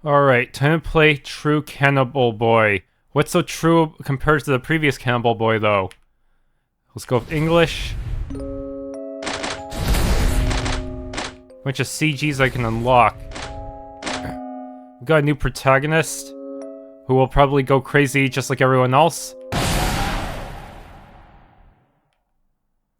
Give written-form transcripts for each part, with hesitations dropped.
Alright, time to play True Cannibal Boy. What's so true compared to the previous Cannibal Boy, though? Let's go with English. Bunch of CGs I can unlock. We got a new protagonist, who will probably go crazy just like everyone else.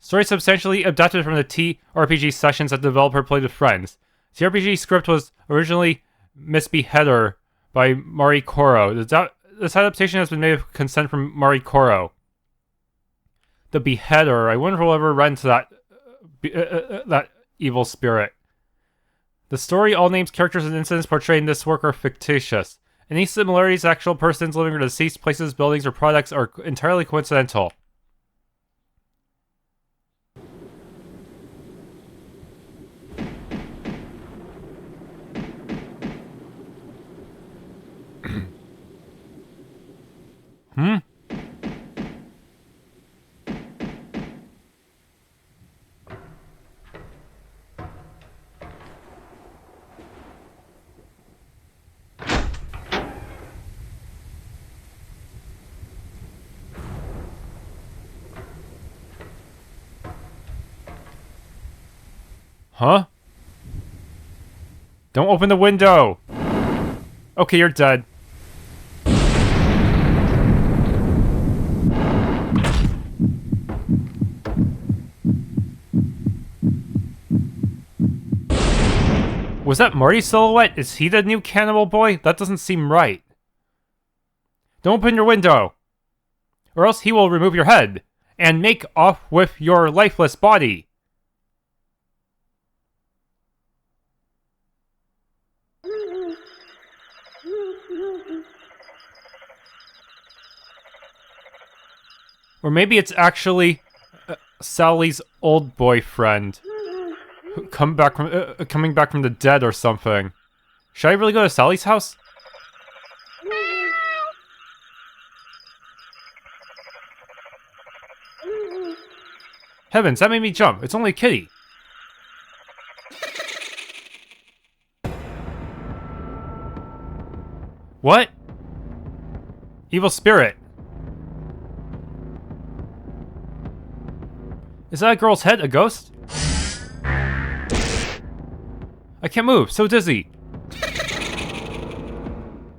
Story substantially adapted from the TRPG sessions that the developer played with friends. The TRPG script was originally Miss Beheader by Mari Koro. This adaptation has been made with consent from Mari Koro. The Beheader. I wonder if we'll ever run into that evil spirit. The story, all names, characters, and incidents portrayed in this work are fictitious. Any similarities to actual persons, living or deceased, places, buildings, or products are entirely coincidental. Huh? Don't open the window! Okay, you're dead. Was that Marty's silhouette? Is he the new Cannibal Boy? That doesn't seem right. Don't open your window! Or else he will remove your head and make off with your lifeless body. Or maybe it's actually Sally's old boyfriend, coming back from the dead or something. Should I really go to Sally's house? Heavens, that made me jump. It's only a kitty. What? Evil spirit. Is that a girl's head? A ghost? I can't move. So dizzy.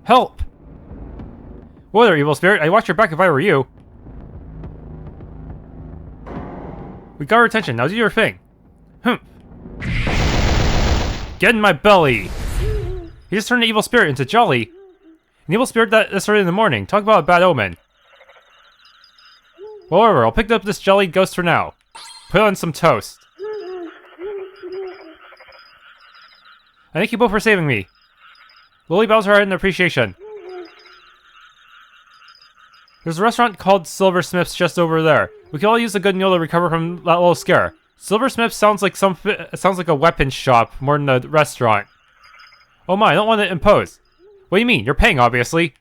Help! Whoa there, evil spirit. I'd watch your back if I were you. We got her attention. Now do your thing. Get in my belly. He just turned the evil spirit into Jolly. An evil spirit that started in the morning. Talk about a bad omen. Whatever, I'll pick up this jellied ghost for now. Put on some toast. I thank you both for saving me. Lily bows her head in appreciation. There's a restaurant called Silversmith's just over there. We can all use a good meal to recover from that little scare. Silversmith sounds like a weapon shop more than a restaurant. Oh my, I don't want to impose. What do you mean? You're paying, obviously.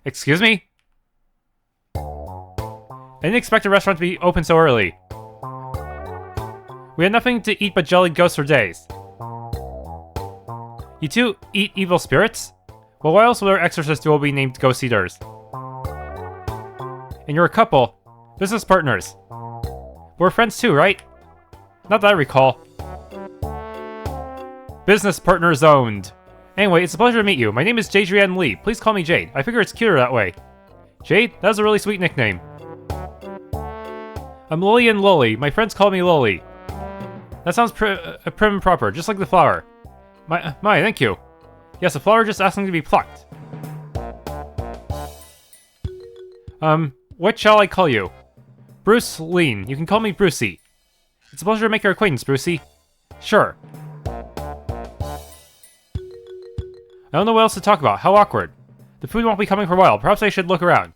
Excuse me? I didn't expect the restaurant to be open so early. We had nothing to eat but jellied ghosts for days. You two eat evil spirits? Well, why else would our exorcist duo be named Ghosteaters? And you're a couple. Business partners. We're friends too, right? Not that I recall. Business partners owned. Anyway, it's a pleasure to meet you. My name is Jadrienne Lee. Please call me Jade. I figure it's cuter that way. Jade? That's a really sweet nickname. I'm Lillian Lily. My friends call me Lily. That sounds prim and proper, just like the flower. My, thank you. Yes, a flower just asking to be plucked. What shall I call you? Bruce Lean. You can call me Brucie. It's a pleasure to make your acquaintance, Brucie. Sure. I don't know what else to talk about. How awkward. The food won't be coming for a while. Perhaps I should look around.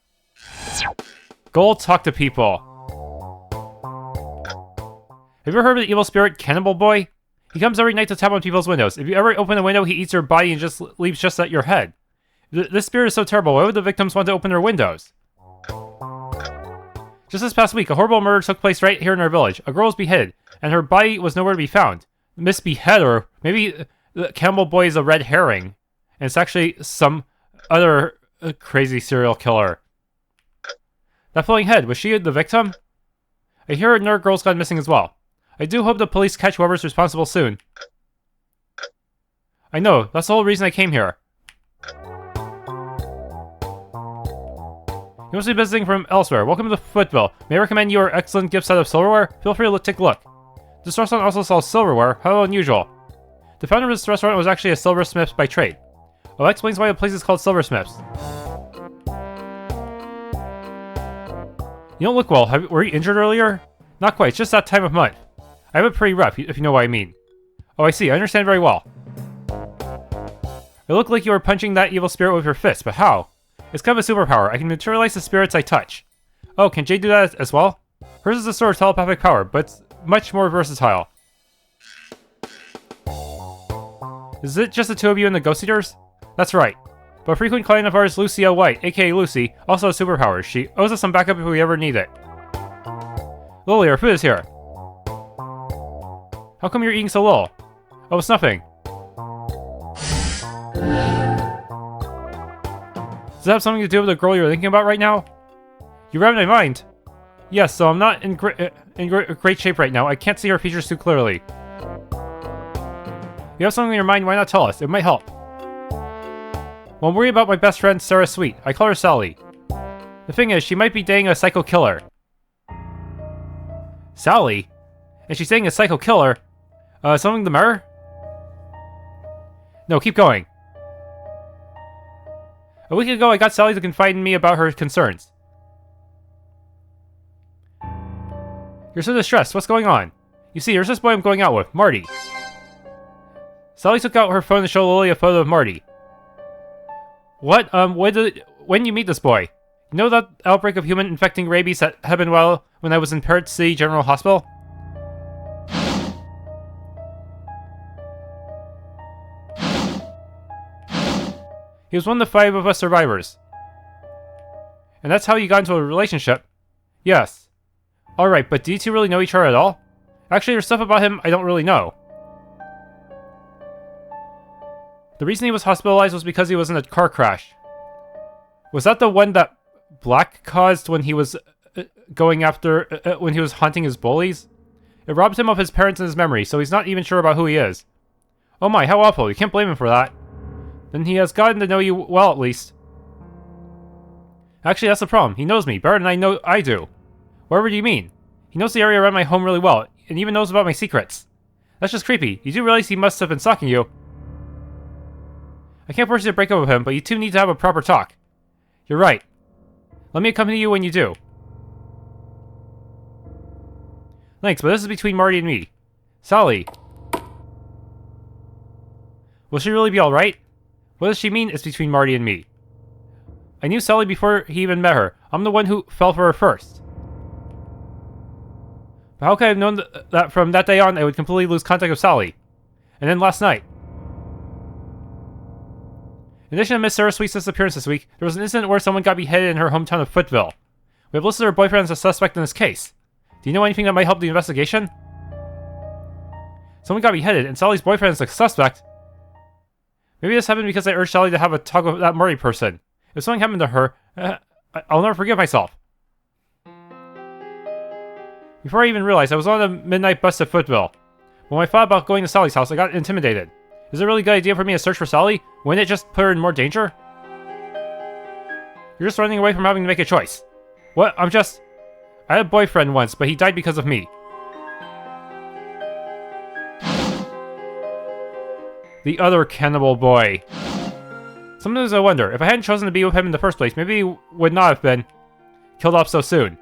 Go talk to people. Have you ever heard of the evil spirit Cannibal Boy? He comes every night to tap on people's windows. If you ever open a window, he eats your body and just leaves just at your head. This spirit is so terrible. Why would the victims want to open their windows? Just this past week, a horrible murder took place right here in our village. A girl was beheaded, and her body was nowhere to be found. Miss Beheader. Maybe the Cannibal Boy is a red herring. and it's actually some other crazy serial killer. That floating head, was she the victim? I hear a nerd girl's gone missing as well. I do hope the police catch whoever's responsible soon. I know, that's the whole reason I came here. You must be visiting from elsewhere. Welcome to Footville. May I recommend you our excellent gift set of silverware? Feel free to take a look. This restaurant also sells silverware. How unusual. The founder of this restaurant was actually a silversmith by trade. Well, that explains why the place is called Silversmiths. You don't look well. Were you injured earlier? Not quite, it's just that time of month. I have it pretty rough, if you know what I mean. Oh, I see. I understand very well. It looked like you were punching that evil spirit with your fist, but how? It's kind of a superpower. I can materialize the spirits I touch. Oh, can Jade do that as well? Hers is a sort of telepathic power, but it's much more versatile. Is it just the two of you and the Ghosteaters? That's right. But a frequent client of ours, Lucia White, aka Lucy, also has superpowers. She owes us some backup if we ever need it. Lily, our food is here. How come you're eating so little? Oh, it's nothing. Does that have something to do with the girl you're thinking about right now? You read my mind. Yes, so I'm not in great shape right now. I can't see her features too clearly. If you have something in your mind, why not tell us? It might help. Well, I'm worried about my best friend, Sarah Sweet. I call her Sally. The thing is, she might be dating a psycho killer. Sally? And she's dating a psycho killer? Something the matter? No, keep going. A week ago, I got Sally to confide in me about her concerns. You're so distressed. What's going on? You see, there's this boy I'm going out with, Marty. Sally took out her phone to show Lily a photo of Marty. What? When did you meet this boy? You know that outbreak of human infecting rabies that happened when I was in Parrot City General Hospital? He was one of the 5 of us survivors. And that's how you got into a relationship? Yes. Alright, but do you two really know each other at all? Actually, there's stuff about him I don't really know. The reason he was hospitalized was because he was in a car crash. Was that the one that Black caused when he was when he was haunting his bullies? It robbed him of his parents and his memory, so he's not even sure about who he is. Oh my, how awful. You can't blame him for that. Then he has gotten to know you well, at least. Actually, that's the problem. He knows me better than I do. Whatever do you mean? He knows the area around my home really well, and even knows about my secrets. That's just creepy. You do realize he must have been stalking you. I can't force you to break up with him, but you two need to have a proper talk. You're right. Let me accompany you when you do. Thanks, but this is between Marty and me. Sally. Will she really be alright? What does she mean it's between Marty and me? I knew Sally before he even met her. I'm the one who fell for her first. But how could I have known that from that day on I would completely lose contact with Sally? And then last night. In addition to Miss Sarah Sweet's disappearance this week, there was an incident where someone got beheaded in her hometown of Footville. We have listed her boyfriend as a suspect in this case. Do you know anything that might help the investigation? Someone got beheaded, and Sally's boyfriend is a suspect? Maybe this happened because I urged Sally to have a talk with that Marty person. If something happened to her, I'll never forgive myself. Before I even realized, I was on a midnight bus to Footville. When I thought about going to Sally's house, I got intimidated. Is it a really good idea for me to search for Sally? Wouldn't it just put her in more danger? You're just running away from having to make a choice. What? I had a boyfriend once, but he died because of me. The other cannibal boy. Sometimes I wonder, if I hadn't chosen to be with him in the first place, maybe he would not have been killed off so soon.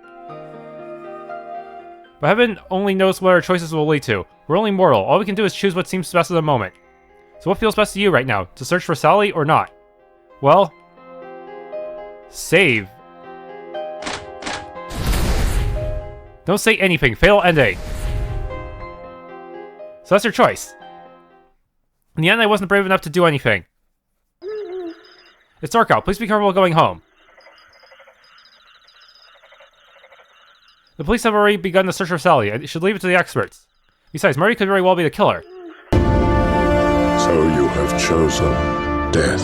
But heaven only knows what our choices will lead to. We're only mortal. All we can do is choose what seems best at the moment. So what feels best to you right now? To search for Sally or not? Well, save. Don't say anything. Fatal ending. So that's your choice. In the end, I wasn't brave enough to do anything. It's dark out. Please be careful going home. The police have already begun the search for Sally. I should leave it to the experts. Besides, Marty could very well be the killer. So you have chosen death.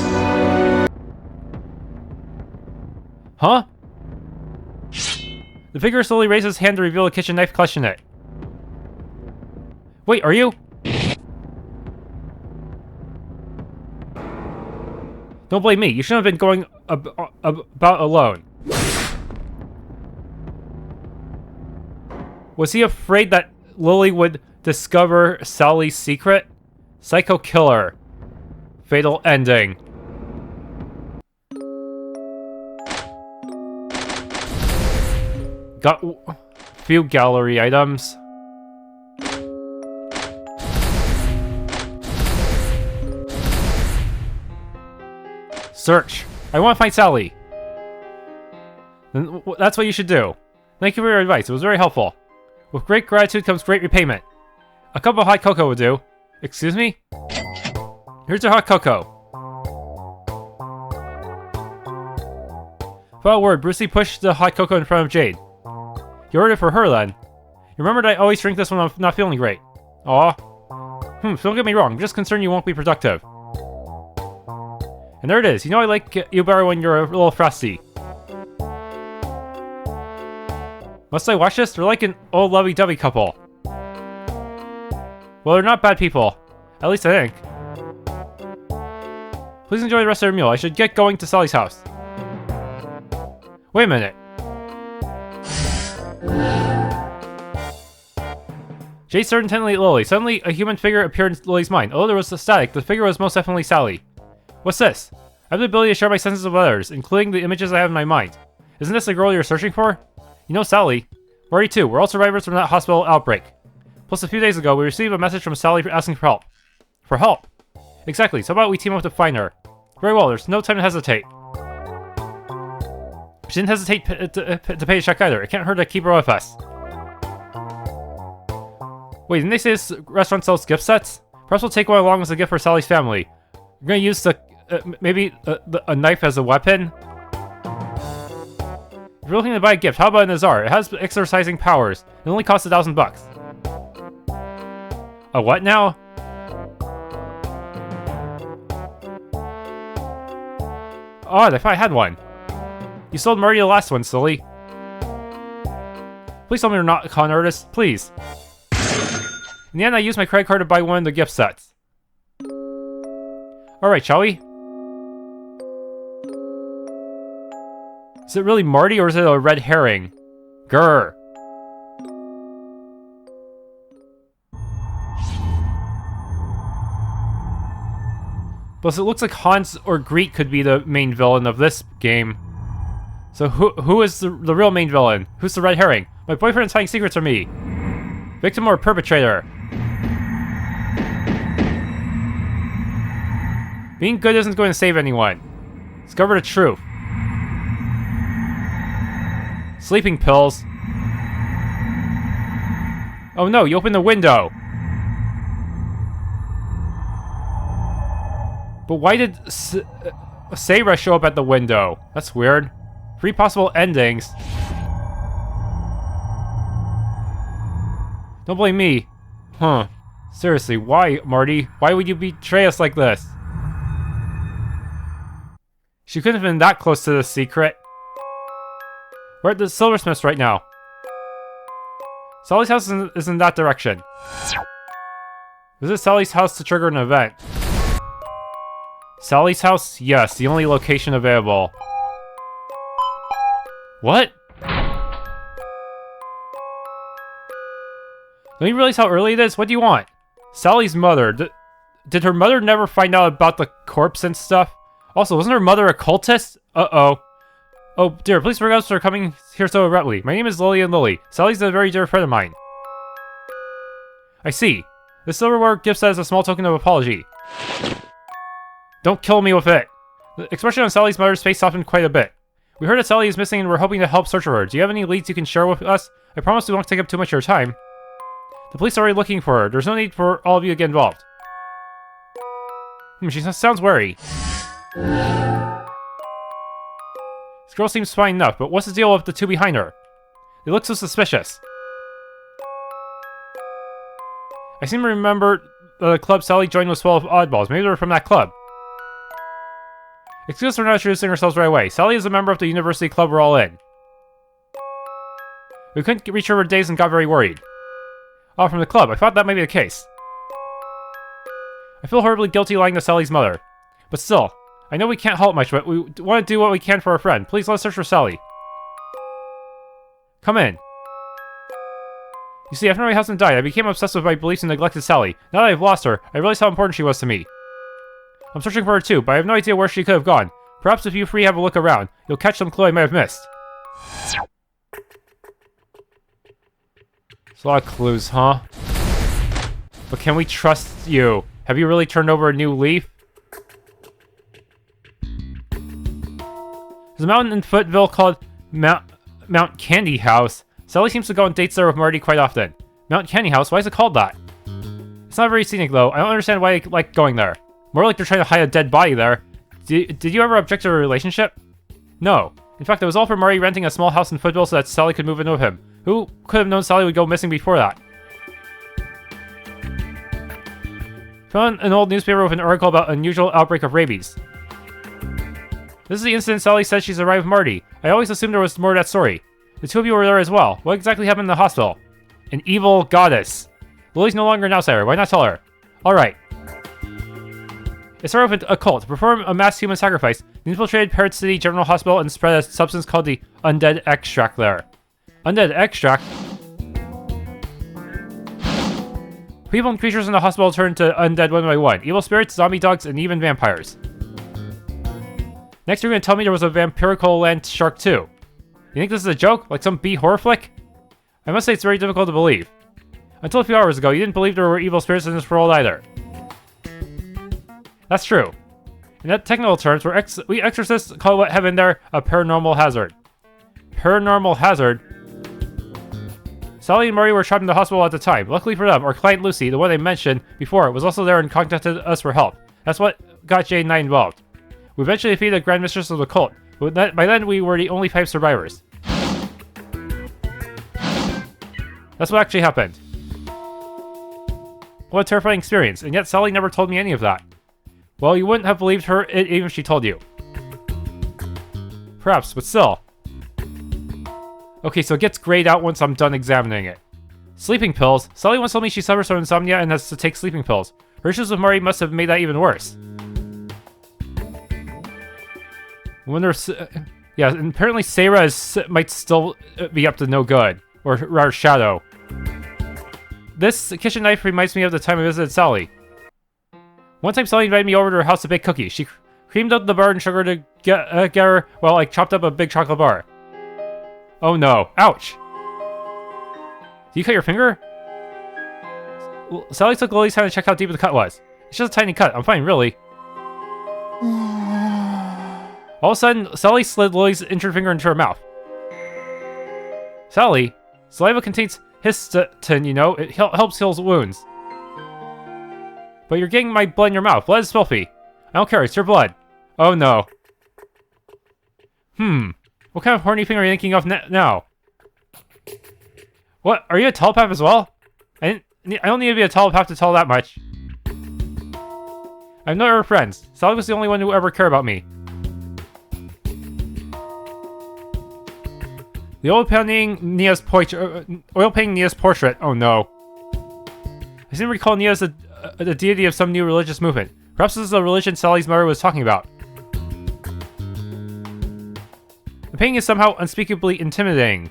Huh? The figure slowly raises his hand to reveal a kitchen knife clutched in it. Wait, are you? Don't blame me. You shouldn't have been going about alone. Was he afraid that Lily would discover Sally's secret? Psycho killer. Fatal ending. Got few gallery items. Search. I want to find Sally. Then that's what you should do. Thank you for your advice. It was very helpful. With great gratitude comes great repayment. A cup of hot cocoa would do. Excuse me? Here's your hot cocoa. Without a word, Brucie pushed the hot cocoa in front of Jade. You ordered it for her then. You remembered I always drink this when I'm not feeling great. Aw. So don't get me wrong, I'm just concerned you won't be productive. And there it is. You know I like you better when you're a little frosty. Must I watch this? They're like an old lovey-dovey couple. Well, they're not bad people. At least I think. Please enjoy the rest of your meal. I should get going to Sally's house. Wait a minute. Jade stared intently at Lily. Suddenly, a human figure appeared in Lily's mind. Although there was a static, the figure was most definitely Sally. What's this? I have the ability to share my senses with others, including the images I have in my mind. Isn't this the girl you're searching for? You know Sally. Marty too. We're all survivors from that hospital outbreak. Plus, a few days ago, we received a message from Sally asking for help. For help? Exactly. So how about we team up to find her? Very well. There's no time to hesitate. She didn't hesitate to pay a check either. It can't hurt to keep her with us. Wait, didn't they say this restaurant sells gift sets? Perhaps we'll take one along as a gift for Sally's family. We're gonna use maybe a knife as a weapon? If you're looking to buy a gift, how about an Azar? It has exorcising powers. It only costs $1,000. A what now? Odd, I thought I had one. You sold Marty the last one, silly. Please tell me you're not a con artist, please. In the end, I used my credit card to buy one of the gift sets. Alright, shall we? Is it really Marty or is it a red herring? Grr. Plus, it looks like Hans or Greet could be the main villain of this game. So who is the real main villain? Who's the red herring? My boyfriend's hiding secrets from me. Victim or perpetrator? Being good isn't going to save anyone. Discover the truth. Sleeping pills. Oh no, you opened the window. But why did Sarah show up at the window? That's weird. 3 possible endings. Don't blame me. Huh. Seriously, why, Marty? Why would you betray us like this? She couldn't have been that close to the secret. We're at the Silversmiths right now. Sally's house is in that direction. Visit Sally's house to trigger an event. Sally's house? Yes, the only location available. What? Don't you realize how early it is? What do you want? Sally's mother. Did her mother never find out about the corpse and stuff? Also, wasn't her mother a cultist? Uh-oh. Oh dear, please forgive us for coming here so abruptly. My name is Lily. Sally's a very dear friend of mine. I see. This silverware gift set is a small token of apology. Don't kill me with it. The expression on Sally's mother's face softened quite a bit. We heard that Sally is missing and we're hoping to help search for her. Do you have any leads you can share with us? I promise we won't take up too much of your time. The police are already looking for her. There's no need for all of you to get involved. She sounds wary. This girl seems fine enough, but what's the deal with the two behind her? They look so suspicious. I seem to remember the club Sally joined was full of oddballs. Maybe they're from that club. Excuse us for not introducing ourselves right away. Sally is a member of the university club we're all in. We couldn't reach her for days and got very worried. Oh, from the club. I thought that might be the case. I feel horribly guilty lying to Sally's mother. But still, I know we can't help much, but we want to do what we can for our friend. Please let us search for Sally. Come in. You see, after my husband died, I became obsessed with my beliefs and neglected Sally. Now that I've lost her, I realize how important she was to me. I'm searching for her too, but I have no idea where she could have gone. Perhaps if you three have a look around, you'll catch some clue I might have missed. There's a lot of clues, huh? But can we trust you? Have you really turned over a new leaf? There's a mountain in Footville called Mount Candyhouse. Sally seems to go on dates there with Marty quite often. Mount Candyhouse? Why is it called that? It's not very scenic though. I don't understand why they like going there. More like they're trying to hide a dead body there. Did you ever object to a relationship? No. In fact, it was all for Marty renting a small house in Footville so that Sally could move in with him. Who could have known Sally would go missing before that? Found an old newspaper with an article about an unusual outbreak of rabies. This is the incident Sally said she survived with Marty. I always assumed there was more to that story. The two of you were there as well. What exactly happened in the hospital? An evil goddess. Lily's no longer an outsider. Why not tell her? Alright. It started with a cult. To perform a mass human sacrifice, they infiltrated Parrot City General Hospital and spread a substance called the undead extract there. Undead extract? People and creatures in the hospital turned to undead one by one. Evil spirits, zombie dogs, and even vampires. Next you're going to tell me there was a vampirical land shark too. You think this is a joke? Like some B horror flick? I must say it's very difficult to believe. Until a few hours ago, you didn't believe there were evil spirits in this world either. That's true. In that technical terms, we exorcists call what happened there a paranormal hazard. Paranormal hazard? Sally and Marty were trapped in the hospital at the time. Luckily for them, our client Lucy, the one I mentioned before, was also there and contacted us for help. That's what got Jade and I involved. We eventually defeated the Grand Mistress of the cult, but by then we were the only 5 survivors. That's what actually happened. What a terrifying experience, and yet Sally never told me any of that. Well, you wouldn't have believed her even if she told you. Perhaps, but still. Okay, so it gets grayed out once I'm done examining it. Sleeping pills? Sally once told me she suffers from insomnia and has to take sleeping pills. Her issues with Marty must have made that even worse. When there's... yeah, and apparently Sarah might still be up to no good. Or rather, Shadow. This kitchen knife reminds me of the time I visited Sally. One time Sally invited me over to her house to bake cookies. She creamed up the bar and sugar to get her while I chopped up a big chocolate bar. Oh no. Ouch. Did you cut your finger? Sally took Lily's hand and checked how deep the cut was. It's just a tiny cut. I'm fine, really. All of a sudden, Sally slid Lily's injured finger into her mouth. Sally? Saliva contains histamine, you know. It helps heal wounds. But you're getting my blood in your mouth. Blood is filthy. I don't care. It's your blood. Oh no. What kind of horny thing are you thinking of now? What? Are you a telepath as well? I don't need to be a telepath to tell that much. I have no other friends. Sally was the only one who ever cared about me. The oil painting Nia's portrait. Oh no. I seem to recall Nia as the deity of some new religious movement. Perhaps this is the religion Sally's mother was talking about. The painting is somehow unspeakably intimidating.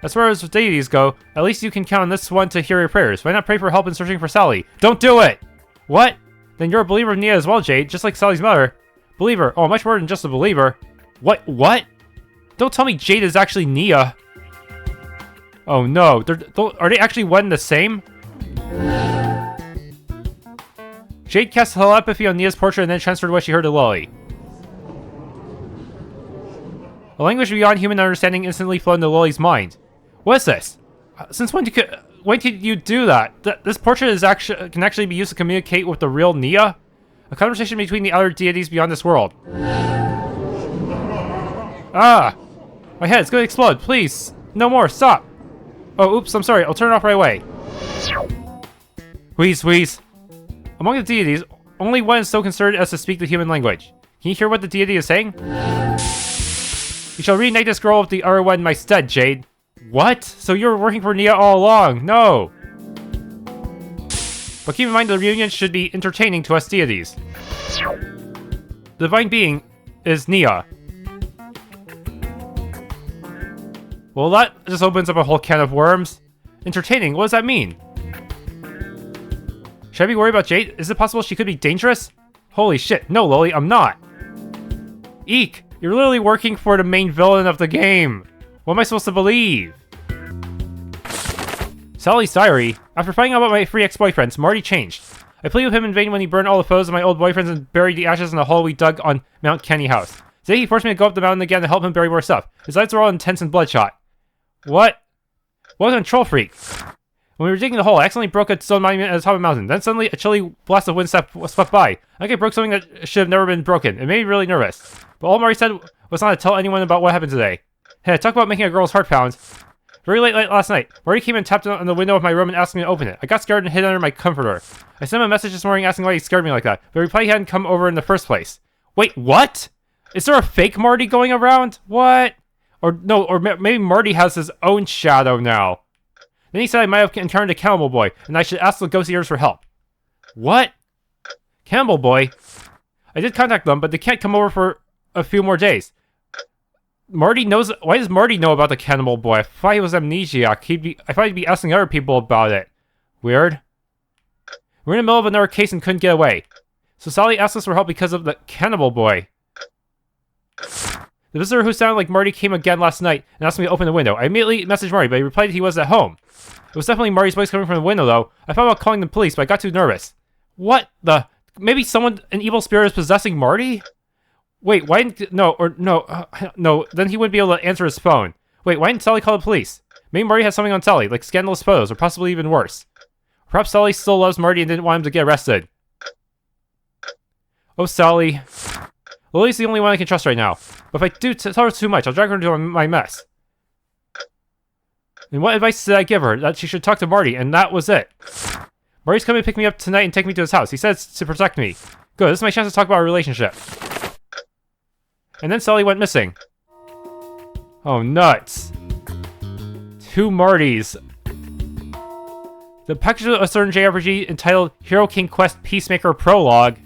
As far as deities go, at least you can count on this one to hear your prayers. Why not pray for help in searching for Sally? Don't do it! What? Then you're a believer of Nia as well, Jade, just like Sally's mother. Believer? Oh, much more than just a believer. What? Don't tell me Jade is actually Nia. Oh no, are they actually one and the same? Jade cast telepathy on Nia's portrait and then transferred what she heard to Lily. A language beyond human understanding instantly flowed into Lily's mind. What is this? Since when did you do that? This portrait can actually be used to communicate with the real Nia? A conversation between the other deities beyond this world. Ah! My head, it's gonna explode, please! No more, stop! Oh, oops, I'm sorry, I'll turn it off right away. Wheeze. Among the deities, only one is so concerned as to speak the human language. Can you hear what the deity is saying? You shall reunite this girl with the other one in my stead, Jade. What? So you were working for Nia all along? No! But keep in mind the reunion should be entertaining to us deities. The divine being is Nia. Well, that just opens up a whole can of worms. Entertaining, what does that mean? Should I be worried about Jade? Is it possible she could be dangerous? Holy shit, no Lily, I'm not. Eek, you're literally working for the main villain of the game. What am I supposed to believe? Sally's diary. After finding out about my 3 ex-boyfriends, Marty changed. I played with him in vain when he burned all the photos of my old boyfriends and buried the ashes in the hole we dug on Mount Candyhouse. Today he forced me to go up the mountain again to help him bury more stuff. His eyes were all intense and bloodshot. What? What a control freak. When we were digging the hole, I accidentally broke a stone monument at the top of the mountain. Then suddenly, a chilly blast of wind swept by. I think I broke something that should have never been broken. It made me really nervous. But all Marty said was not to tell anyone about what happened today. Hey, talk about making a girl's heart pound. Very late last night, Marty came and tapped on the window of my room and asked me to open it. I got scared and hid under my comforter. I sent him a message this morning asking why he scared me like that, but he replied he hadn't come over in the first place. Wait, what? Is there a fake Marty going around? What? Or no, or maybe Marty has his own shadow now. Then he said I might have encountered a Cannibal Boy, and I should ask the Ghosteaters for help. What? Cannibal Boy? I did contact them, but they can't come over for a few more days. Marty knows. Why does Marty know about the Cannibal Boy? I thought he was amnesiac. I thought he'd be asking other people about it. Weird. We're in the middle of another case and couldn't get away. So Sally asked us for help because of the Cannibal Boy. The visitor who sounded like Marty came again last night and asked me to open the window. I immediately messaged Marty, but he replied he was at home. It was definitely Marty's voice coming from the window, though. I thought about calling the police, but I got too nervous. What the? Maybe an evil spirit is possessing Marty? Wait, why didn't... No, then he wouldn't be able to answer his phone. Wait, why didn't Sally call the police? Maybe Marty has something on Sally, like scandalous photos, or possibly even worse. Perhaps Sally still loves Marty and didn't want him to get arrested. Oh, Sally. Lily's the only one I can trust right now. But if I do tell her too much, I'll drag her into my mess. And what advice did I give her? That she should talk to Marty, and that was it. Marty's coming to pick me up tonight and take me to his house. He says to protect me. Good, this is my chance to talk about our relationship. And then Sally went missing. Oh, nuts. 2 Martys. The package of a certain JRPG entitled Hero King Quest Peacemaker Prologue.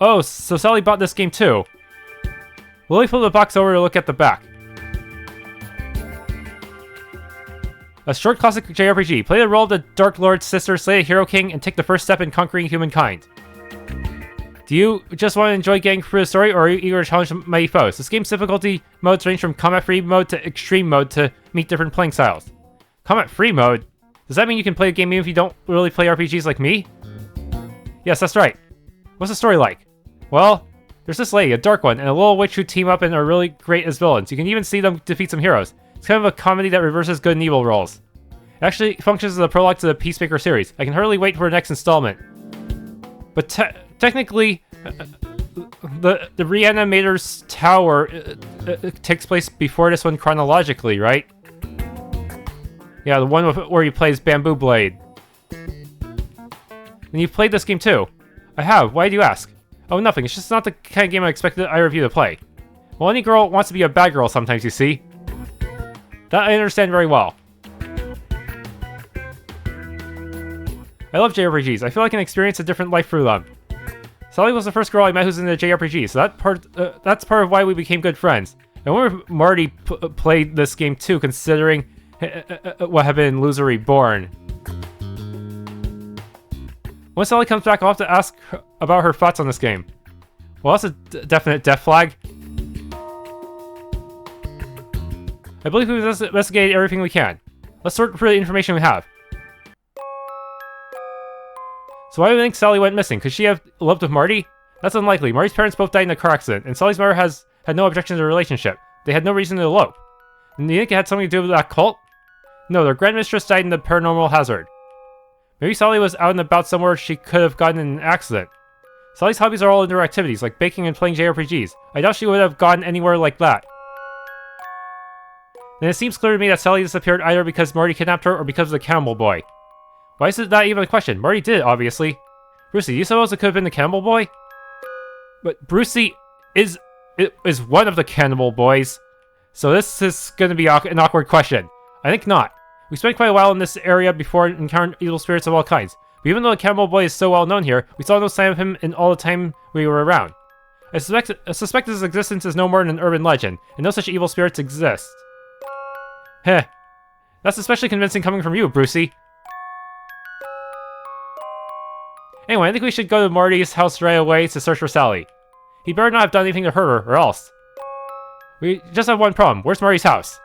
Oh, so Sally bought this game too. Lily flipped the box over to look at the back. A short classic JRPG. Play the role of the Dark Lord's sister, slay a Hero King, and take the first step in conquering humankind. Do you just want to enjoy getting through the story, or are you eager to challenge mighty foes? This game's difficulty modes range from combat-free mode to extreme mode to meet different playing styles. Combat-free mode? Does that mean you can play a game even if you don't really play RPGs like me? Yes, that's right. What's the story like? Well, there's this lady, a dark one, and a little witch who team up and are really great as villains. You can even see them defeat some heroes. It's kind of a comedy that reverses good and evil roles. It actually functions as a prologue to the Peacemaker series. I can hardly wait for the next installment. But technically, the Reanimator's Tower takes place before this one chronologically, right? Yeah, the one where he plays Bamboo Blade. And you've played this game too. I have. Why do you ask? Oh, nothing. It's just not the kind of game I expected either of you to play. Well, any girl wants to be a bad girl sometimes, you see. That I understand very well. I love JRPGs. I feel I can experience a different life through them. Sally was the first girl I met who's in a JRPG, so that's part of why we became good friends. I wonder if Marty played this game too, considering what happened in Loser Reborn. When Sally comes back, I'll have to ask about her thoughts on this game. Well, that's a definite death flag. I believe we've investigated everything we can. Let's sort through the information we have. So why do you think Sally went missing? Could she have eloped with Marty? That's unlikely. Marty's parents both died in a car accident, and Sally's mother had no objection to the relationship. They had no reason to elope. And do you think it had something to do with that cult? No, their grandmistress died in the paranormal hazard. Maybe Sally was out and about somewhere she could have gotten in an accident. Sally's hobbies are all indoor activities, like baking and playing JRPGs. I doubt she would have gone anywhere like that. Then it seems clear to me that Sally disappeared either because Marty kidnapped her or because of the Cannibal Boy. Why is that even a question? Marty did it, obviously. Brucie, you suppose it could have been the Cannibal Boy? But Brucie is one of the Cannibal Boys, so this is going to be an awkward question. I think not. We spent quite a while in this area before encountering evil spirits of all kinds, but even though the Cannibal Boy is so well known here, we saw no sign of him in all the time we were around. I suspect his existence is no more than an urban legend, and no such evil spirits exist. Heh. That's especially convincing coming from you, Brucie. Anyway, I think we should go to Marty's house right away to search for Sally. He better not have done anything to hurt her, or else. We just have one problem. Where's Marty's house?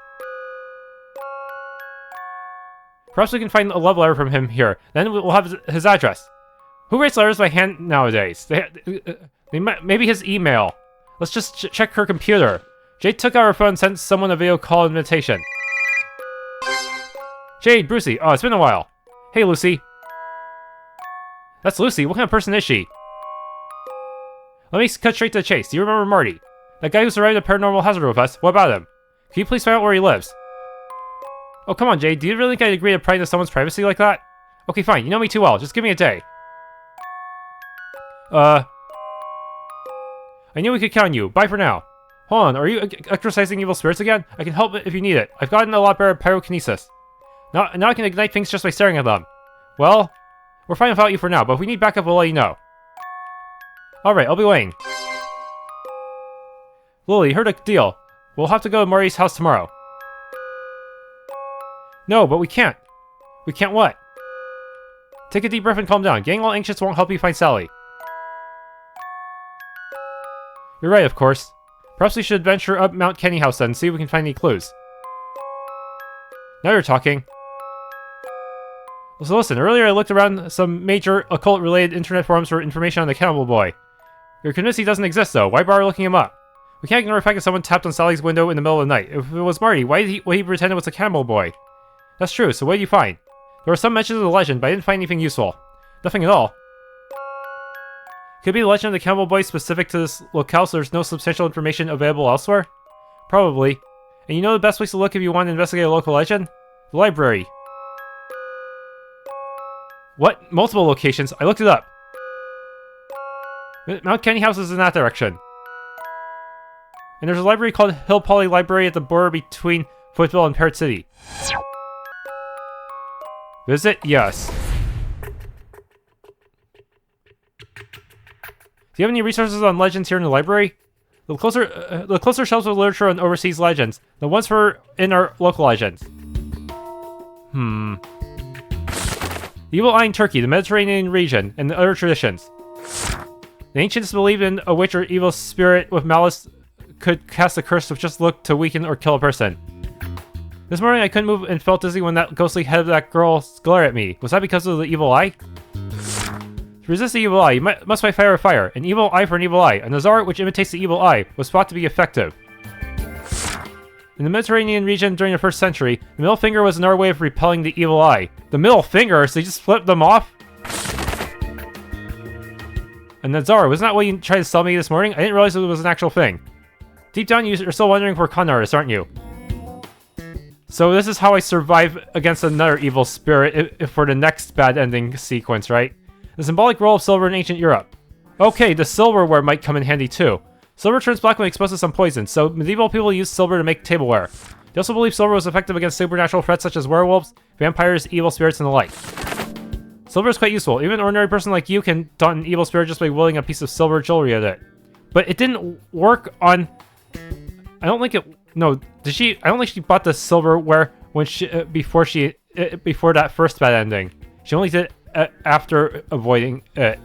Perhaps we can find a love letter from him here. Then we'll have his address. Who writes letters by hand nowadays? Maybe his email. Let's just check her computer. Jade took out her phone and sent someone a video call invitation. Jade, Brucie. Oh, it's been a while. Hey, Lucy. That's Lucy. What kind of person is she? Let me cut straight to the chase. Do you remember Marty? That guy who survived a paranormal hazard with us? What about him? Can you please find out where he lives? Oh, come on, Jade. Do you really think I'd agree to pry into someone's privacy like that? Okay, fine. You know me too well. Just give me a day. I knew we could count on you. Bye for now. Hold on. Are you exorcising evil spirits again? I can help if you need it. I've gotten a lot better at pyrokinesis. Now I can ignite things just by staring at them. Well, we're fine without you for now, but if we need backup, we'll let you know. Alright, I'll be waiting. Lily, heard a deal. We'll have to go to Marty's house tomorrow. No, but we can't. We can't what? Take a deep breath and calm down. Getting all anxious won't help you find Sally. You're right, of course. Perhaps we should venture up Mount Candyhouse then and see if we can find any clues. Now you're talking. So listen, earlier I looked around some major occult-related internet forums for information on the Cannibal Boy. You're convinced he doesn't exist, though. Why bother looking him up? We can't ignore the fact that someone tapped on Sally's window in the middle of the night. If it was Marty, why did he pretend it was a Cannibal Boy? That's true, so what did you find? There were some mentions of the legend, but I didn't find anything useful. Nothing at all. Could it be the legend of the Cannibal Boy specific to this locale so there's no substantial information available elsewhere? Probably. And you know the best place to look if you want to investigate a local legend? The library. What? Multiple locations? I looked it up. Mount Candyhouse is in that direction. And there's a library called Hillpolly Library at the border between Footville and Parrot City. Visit? Yes. Do you have any resources on legends here in the library? The closer shelves of literature on overseas legends. The ones for in our local legends. The evil eye in Turkey, the Mediterranean region, and the other traditions. The ancients believed in a witch or evil spirit with malice could cast a curse with just look to weaken or kill a person. This morning I couldn't move and felt dizzy when that ghostly head of that girl glared at me. Was that because of the evil eye? To resist the evil eye, you must fight fire with fire. An evil eye for an evil eye. A Nazar which imitates the evil eye was thought to be effective. In the Mediterranean region during the 1st century, the middle finger was another way of repelling the evil eye. The middle finger? So you just flipped them off? And Nazar, wasn't that what you tried to sell me this morning? I didn't realize it was an actual thing. Deep down, you're still wondering if we're con artists, aren't you? So this is how I survive against another evil spirit for the next bad ending sequence, right? The symbolic role of silver in ancient Europe. Okay, the silverware might come in handy too. Silver turns black when exposed to some poison, so medieval people used silver to make tableware. They also believed silver was effective against supernatural threats such as werewolves, vampires, evil spirits, and the like. Silver is quite useful. Even an ordinary person like you can daunt an evil spirit just by wielding a piece of silver jewelry at it. But it didn't work on... I don't think it... No, did she... I don't think she bought the silverware when before that first bad ending. She only did it after avoiding it.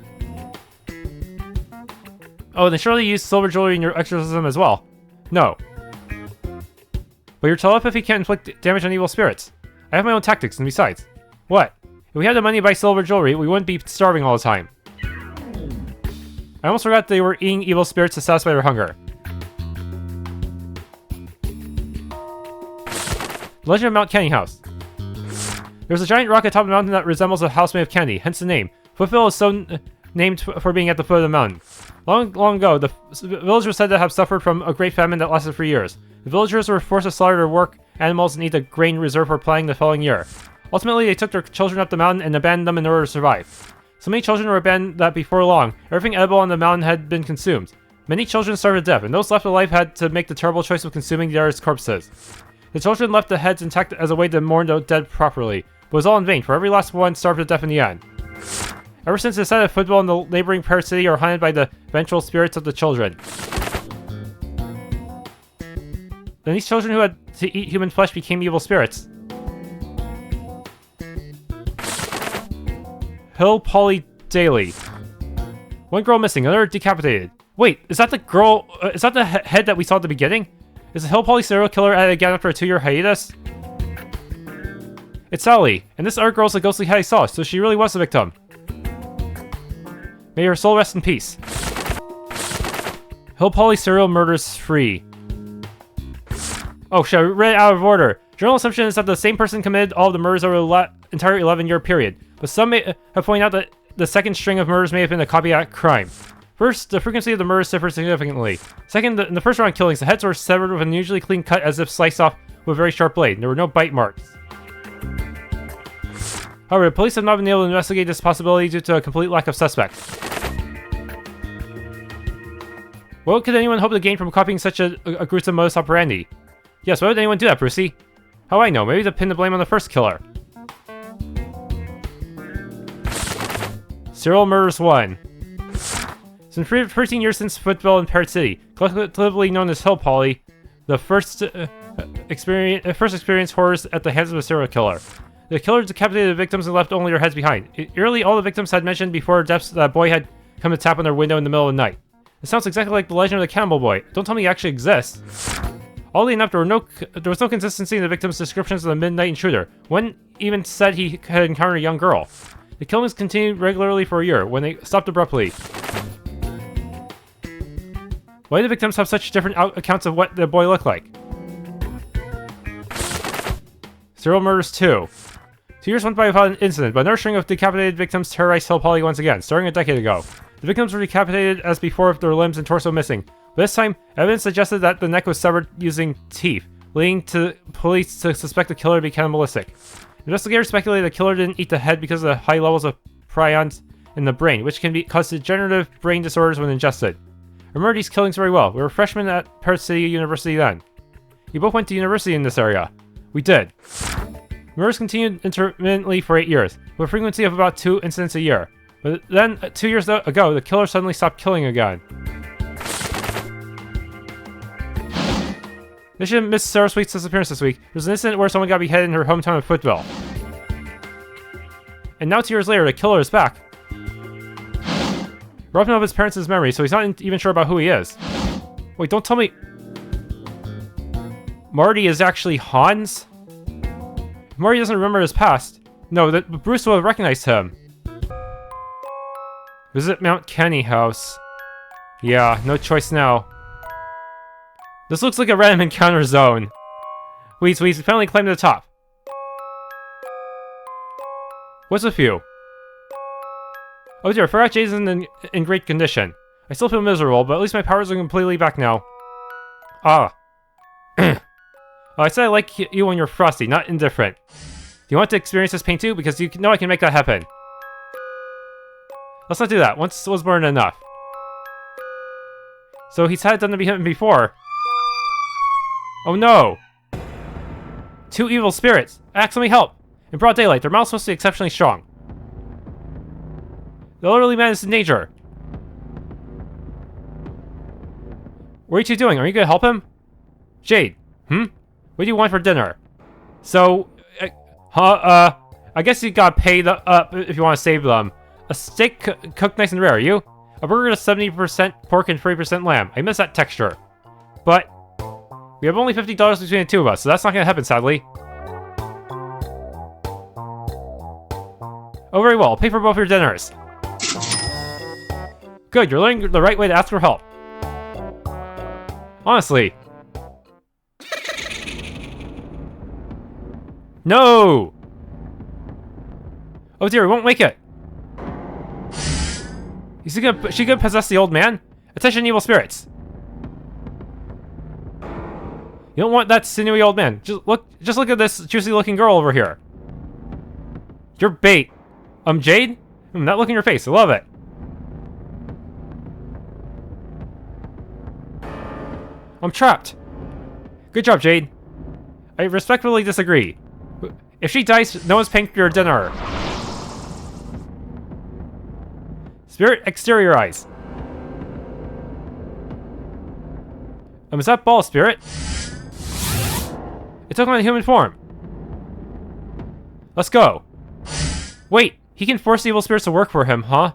Oh, then surely you used silver jewelry in your exorcism as well. No. But your telepathy can't inflict damage on evil spirits. I have my own tactics, and besides... What? If we had the money to buy silver jewelry, we wouldn't be starving all the time. I almost forgot they were eating evil spirits to satisfy their hunger. Legend of Mount Candyhouse. There's a giant rock atop of the mountain that resembles a house made of candy, hence the name. Footville is so named for being at the foot of the mountain. Long ago, the village was said to have suffered from a great famine that lasted for years. The villagers were forced to slaughter their work animals and eat the grain reserved for planting the following year. Ultimately, they took their children up the mountain and abandoned them in order to survive. So many children were abandoned that before long, everything edible on the mountain had been consumed. Many children starved to death, and those left alive had to make the terrible choice of consuming the others' corpses. The children left the heads intact as a way to mourn the dead properly, but it was all in vain, for every last one starved to death in the end. Ever since the site of Footville and the neighboring Parrot City are haunted by the vengeful spirits of the children. Then these children who had to eat human flesh became evil spirits. Hillpolly Daily. One girl missing, another decapitated. Wait, is that the girl? Is that the head that we saw at the beginning? Is the Hillpolly serial killer at it again after a 2-year hiatus? It's Sally, and this other girl's the ghostly head I saw, so she really was the victim. May her soul rest in peace. Hillpolly serial murders free. Oh shit, I read it out of order. General assumption is that the same person committed all of the murders over the entire 11-year period, but some may have pointed out that the second string of murders may have been a copycat crime. First, the frequency of the murders differs significantly. Second, in the first round of killings, the heads were severed with an unusually clean cut as if sliced off with a very sharp blade. There were no bite marks. However, the police have not been able to investigate this possibility due to a complete lack of suspects. What could anyone hope to gain from copying such a gruesome modus operandi? Yes, why would anyone do that, Brucie? How I know? Maybe to pin the blame on the first killer. Serial Murders 1. It's been 13 years since Footville and Parrot City, collectively known as Hillpolly, the first experienced horrors at the hands of a serial killer. The killer decapitated the victims and left only their heads behind. Eerily, all the victims had mentioned before deaths that a boy had come to tap on their window in the middle of the night. It sounds exactly like the legend of the Cannibal Boy. Don't tell me he actually exists. Oddly enough, there was no consistency in the victim's descriptions of the midnight intruder. One even said he had encountered a young girl. The killings continued regularly for a year, when they stopped abruptly. Why do the victims have such different accounts of what the boy looked like? Serial Murders 2. 2 years went by without an incident, but another string of decapitated victims terrorized Hillpolly once again, starting a decade ago. The victims were decapitated as before with their limbs and torso missing, but this time, evidence suggested that the neck was severed using teeth, leading to police to suspect the killer to be cannibalistic. Investigators speculated the killer didn't eat the head because of the high levels of prions in the brain, which can cause degenerative brain disorders when ingested. I remember these killings very well. We were freshmen at Parrot City University then. We both went to university in this area. We did. Murders continued intermittently for 8 years, with a frequency of about 2 incidents a year. But then, 2 years ago, the killer suddenly stopped killing again. They should have missed Sarah Sweet's disappearance this week. There was an incident where someone got beheaded in her hometown of Footville. And now 2 years later, the killer is back. Robbed him of his parents' memory, so he's not even sure about who he is. Wait, don't tell me... Marty is actually Hans? If Marty doesn't remember his past. No, Bruce will have recognized him. Visit Mount Candyhouse. Yeah, no choice now. This looks like a random encounter zone. We finally climbed to the top. What's with you? Oh dear, I forgot Jade's in great condition. I still feel miserable, but at least my powers are completely back now. Ah. I said I like you when you're frosty, not indifferent. Do you want to experience this pain too? Because you know I can make that happen. Let's not do that. Once was more than enough. So he's had it done to him before. Oh no! 2 evil spirits! Ask me help! In broad daylight, their mouths must be exceptionally strong. The elderly man is in danger. What are you two doing? Are you gonna help him? Jade, What do you want for dinner? So, I guess you gotta pay if you want to save them. A steak cooked nice and rare, you? A burger that's 70% pork and 30% lamb. I miss that texture. But we have only $50 between the two of us, so that's not gonna happen, sadly. Oh, very well. I'll pay for both your dinners. Good, you're learning the right way to ask for help. Honestly. No! Oh dear, we won't make it. Is she gonna possess the old man? Attention, evil spirits. You don't want that sinewy old man. Just look at this juicy looking girl over here. You're bait. Jade? That look in your face, I love it. I'm trapped. Good job, Jade. I respectfully disagree. If she dies, no one's paying for your dinner. Spirit, exteriorize. Is that ball, Spirit? It took on a human form. Let's go. Wait, he can force evil spirits to work for him, huh?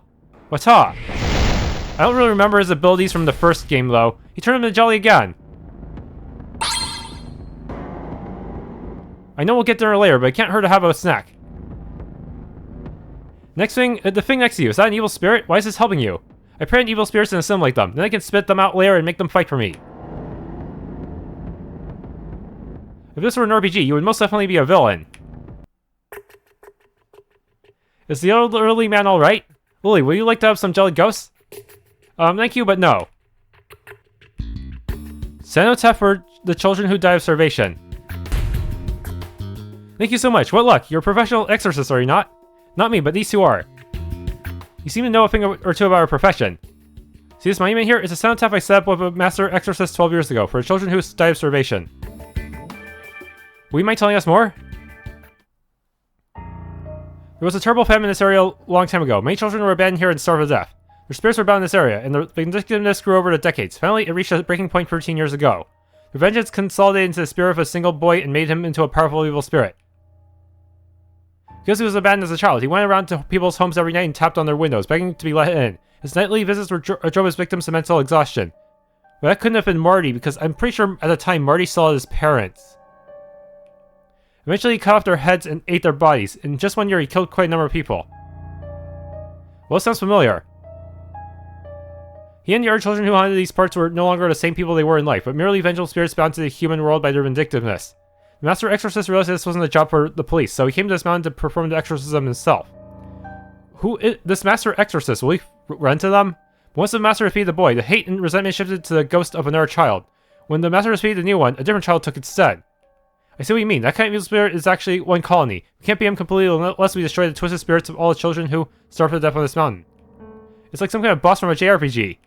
Wata. I don't really remember his abilities from the first game, though. He turned him into jelly again. I know we'll get dinner later, but it can't hurt to have a snack. Next thing, the thing next to you, is that an evil spirit? Why is this helping you? I pray on evil spirits and assimilate them. Then I can spit them out later and make them fight for me. If this were an RPG, you would most definitely be a villain. Is the elderly man alright? Lily, would you like to have some jelly ghosts? Thank you, but no. Cenotaph for the children who die of starvation. Thank you so much. What luck. You're a professional exorcist, are you not? Not me, but these two are. You seem to know a thing or two about our profession. See this monument here? It's a cenotaph I set up with a master exorcist 12 years ago for children who died of starvation. Will you mind telling us more? There was a terrible famine in this area a long time ago. Many children were abandoned here and starved to death. Their spirits were bound in this area, and their vindictiveness grew over the decades. Finally, it reached a breaking point 13 years ago. Their vengeance consolidated into the spirit of a single boy and made him into a powerful evil spirit. Because he was abandoned as a child, he went around to people's homes every night and tapped on their windows, begging to be let in. His nightly visits drove his victims to mental exhaustion. But that couldn't have been Marty, because I'm pretty sure at the time Marty saw his parents. Eventually he cut off their heads and ate their bodies. In just 1 year he killed quite a number of people. Well, it sounds familiar. He and the other children who haunted these parts were no longer the same people they were in life, but merely vengeful spirits bound to the human world by their vindictiveness. The Master Exorcist realized this wasn't a job for the police, so he came to this mountain to perform the exorcism himself. Who is this Master Exorcist? Will he run to them? Once the Master defeated the boy, the hate and resentment shifted to the ghost of another child. When the Master defeated the new one, a different child took its stead. I see what you mean. That kind of evil spirit is actually one colony. We can't beat him completely unless we destroy the twisted spirits of all the children who starved to death on this mountain. It's like some kind of boss from a JRPG.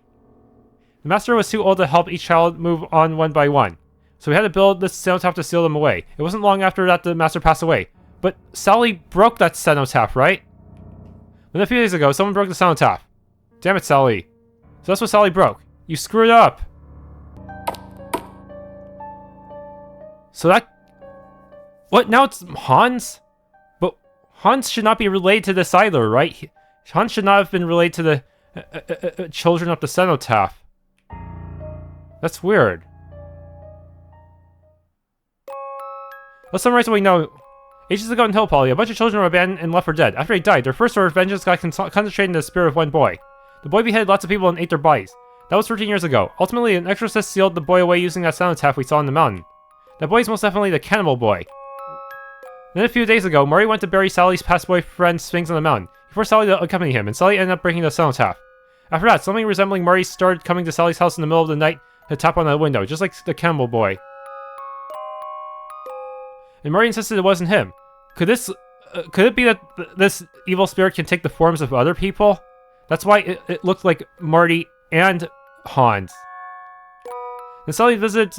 The Master was too old to help each child move on one by one, so we had to build this cenotaph to seal them away. It wasn't long after that the Master passed away. But Sally broke that cenotaph, right? Then a few days ago, someone broke the cenotaph. Damn it, Sally. So that's what Sally broke. You screwed up. So that... What? Now it's Hans? But Hans should not be related to this either, right? Hans should not have been related to the children of the cenotaph. That's weird. Let's summarize what we know. Ages ago in Hillpolly, a bunch of children were abandoned and left for dead. After they died, their first sort of vengeance got concentrated in the spirit of one boy. The boy beheaded lots of people and ate their bodies. That was 13 years ago. Ultimately, an exorcist sealed the boy away using that cenotaph we saw in the mountain. That boy is most definitely the Cannibal Boy. Then a few days ago, Marty went to bury Sally's past boyfriend Sphinx on the mountain. He forced Sally to accompany him, and Sally ended up breaking the cenotaph. After that, something resembling Marty started coming to Sally's house in the middle of the night to tap on the window, just like the Cannibal Boy. And Marty insisted it wasn't him. Could it be that this evil spirit can take the forms of other people? That's why it looked like Marty and Hans. Then Sally visited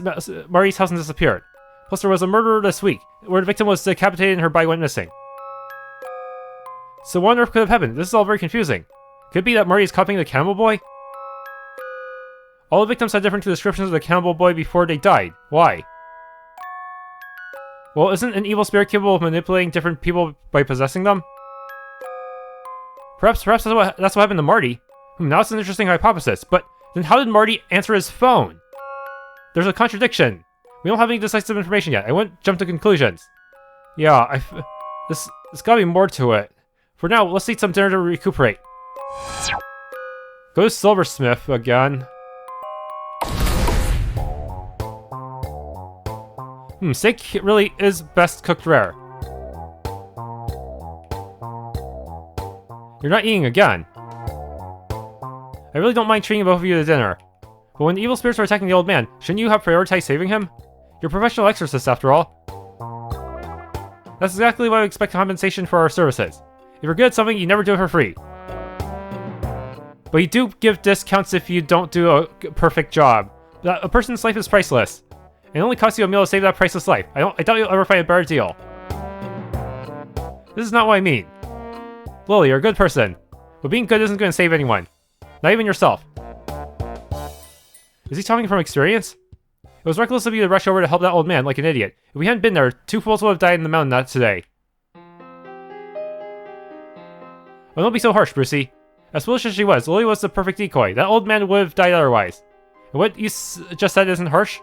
Marty's house and disappeared. Plus, there was a murder this week, where the victim was decapitated and her body went missing. So what on earth could have happened? This is all very confusing. Could it be that Marty is copying the Cannibal Boy? All the victims had different descriptions of the Cannibal Boy before they died. Why? Well, isn't an evil spirit capable of manipulating different people by possessing them? Perhaps that's what happened to Marty. Now it's an interesting hypothesis, but then how did Marty answer his phone? There's a contradiction. We don't have any decisive information yet. I won't jump to conclusions. Yeah, there's gotta be more to it. For now, let's eat some dinner to recuperate. Go to Silversmith again. Steak really is best cooked rare. You're not eating again. I really don't mind treating both of you to dinner. But when the evil spirits are attacking the old man, shouldn't you have prioritized saving him? You're a professional exorcist, after all. That's exactly what I expect compensation for our services. If you're good at something, you never do it for free. But you do give discounts if you don't do a perfect job. A person's life is priceless. It only costs you a meal to save that priceless life. I doubt you'll ever find a better deal. This is not what I mean. Lily, you're a good person. But being good isn't going to save anyone. Not even yourself. Is he talking from experience? It was reckless of you to rush over to help that old man like an idiot. If we hadn't been there, 2 fools would have died in the mountain that today. Well, don't be so harsh, Brucie. As foolish as she was, Lily was the perfect decoy. That old man would have died otherwise. And what you just said isn't harsh?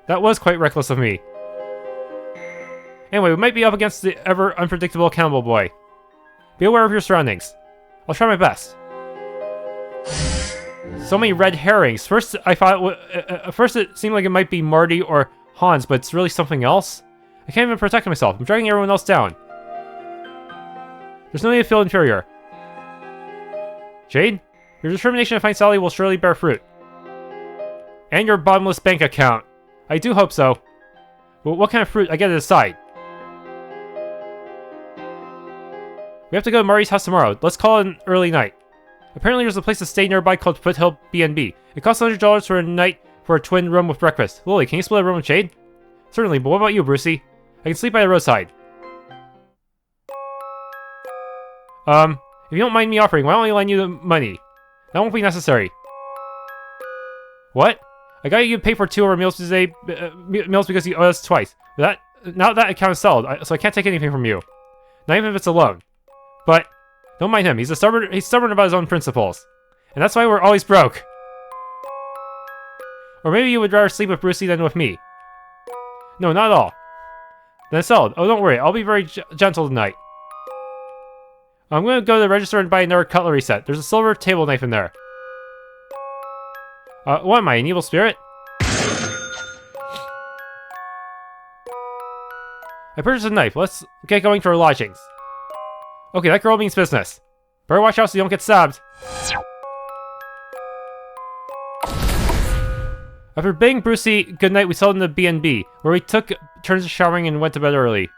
That was quite reckless of me. Anyway, we might be up against the ever-unpredictable Cannibal Boy. Be aware of your surroundings. I'll try my best. So many red herrings. First, I thought first it seemed like it might be Marty or Hans, but it's really something else. I can't even protect myself. I'm dragging everyone else down. There's no need to feel inferior. Jade, your determination to find Sally will surely bear fruit. And your bottomless bank account. I do hope so. But what kind of fruit, I get to decide. We have to go to Marty's house tomorrow. Let's call it an early night. Apparently there's a place to stay nearby called Foothill BnB. It costs $100 for a night for a twin room with breakfast. Lily, can you split a room with Jade? Certainly, but what about you, Brucie? I can sleep by the roadside. If you don't mind me offering, why don't I lend you the money? That won't be necessary. What? I got you to pay for 2 of our meals today, meals because you owe us twice. But now that account is settled, so I can't take anything from you. Not even if it's a loan. But don't mind him. He's stubborn about his own principles, and that's why we're always broke. Or maybe you would rather sleep with Brucie than with me. No, not at all. Then it's settled. Oh, don't worry. I'll be very gentle tonight. I'm going to go to the register and buy another cutlery set. There's a silver table knife in there. What am I, an evil spirit? I purchased a knife. Let's get going for our lodgings. Okay, that girl means business. Better watch out so you don't get stabbed. After bidding Brucie goodnight, we settled in the BnB, where we took turns showering and went to bed early.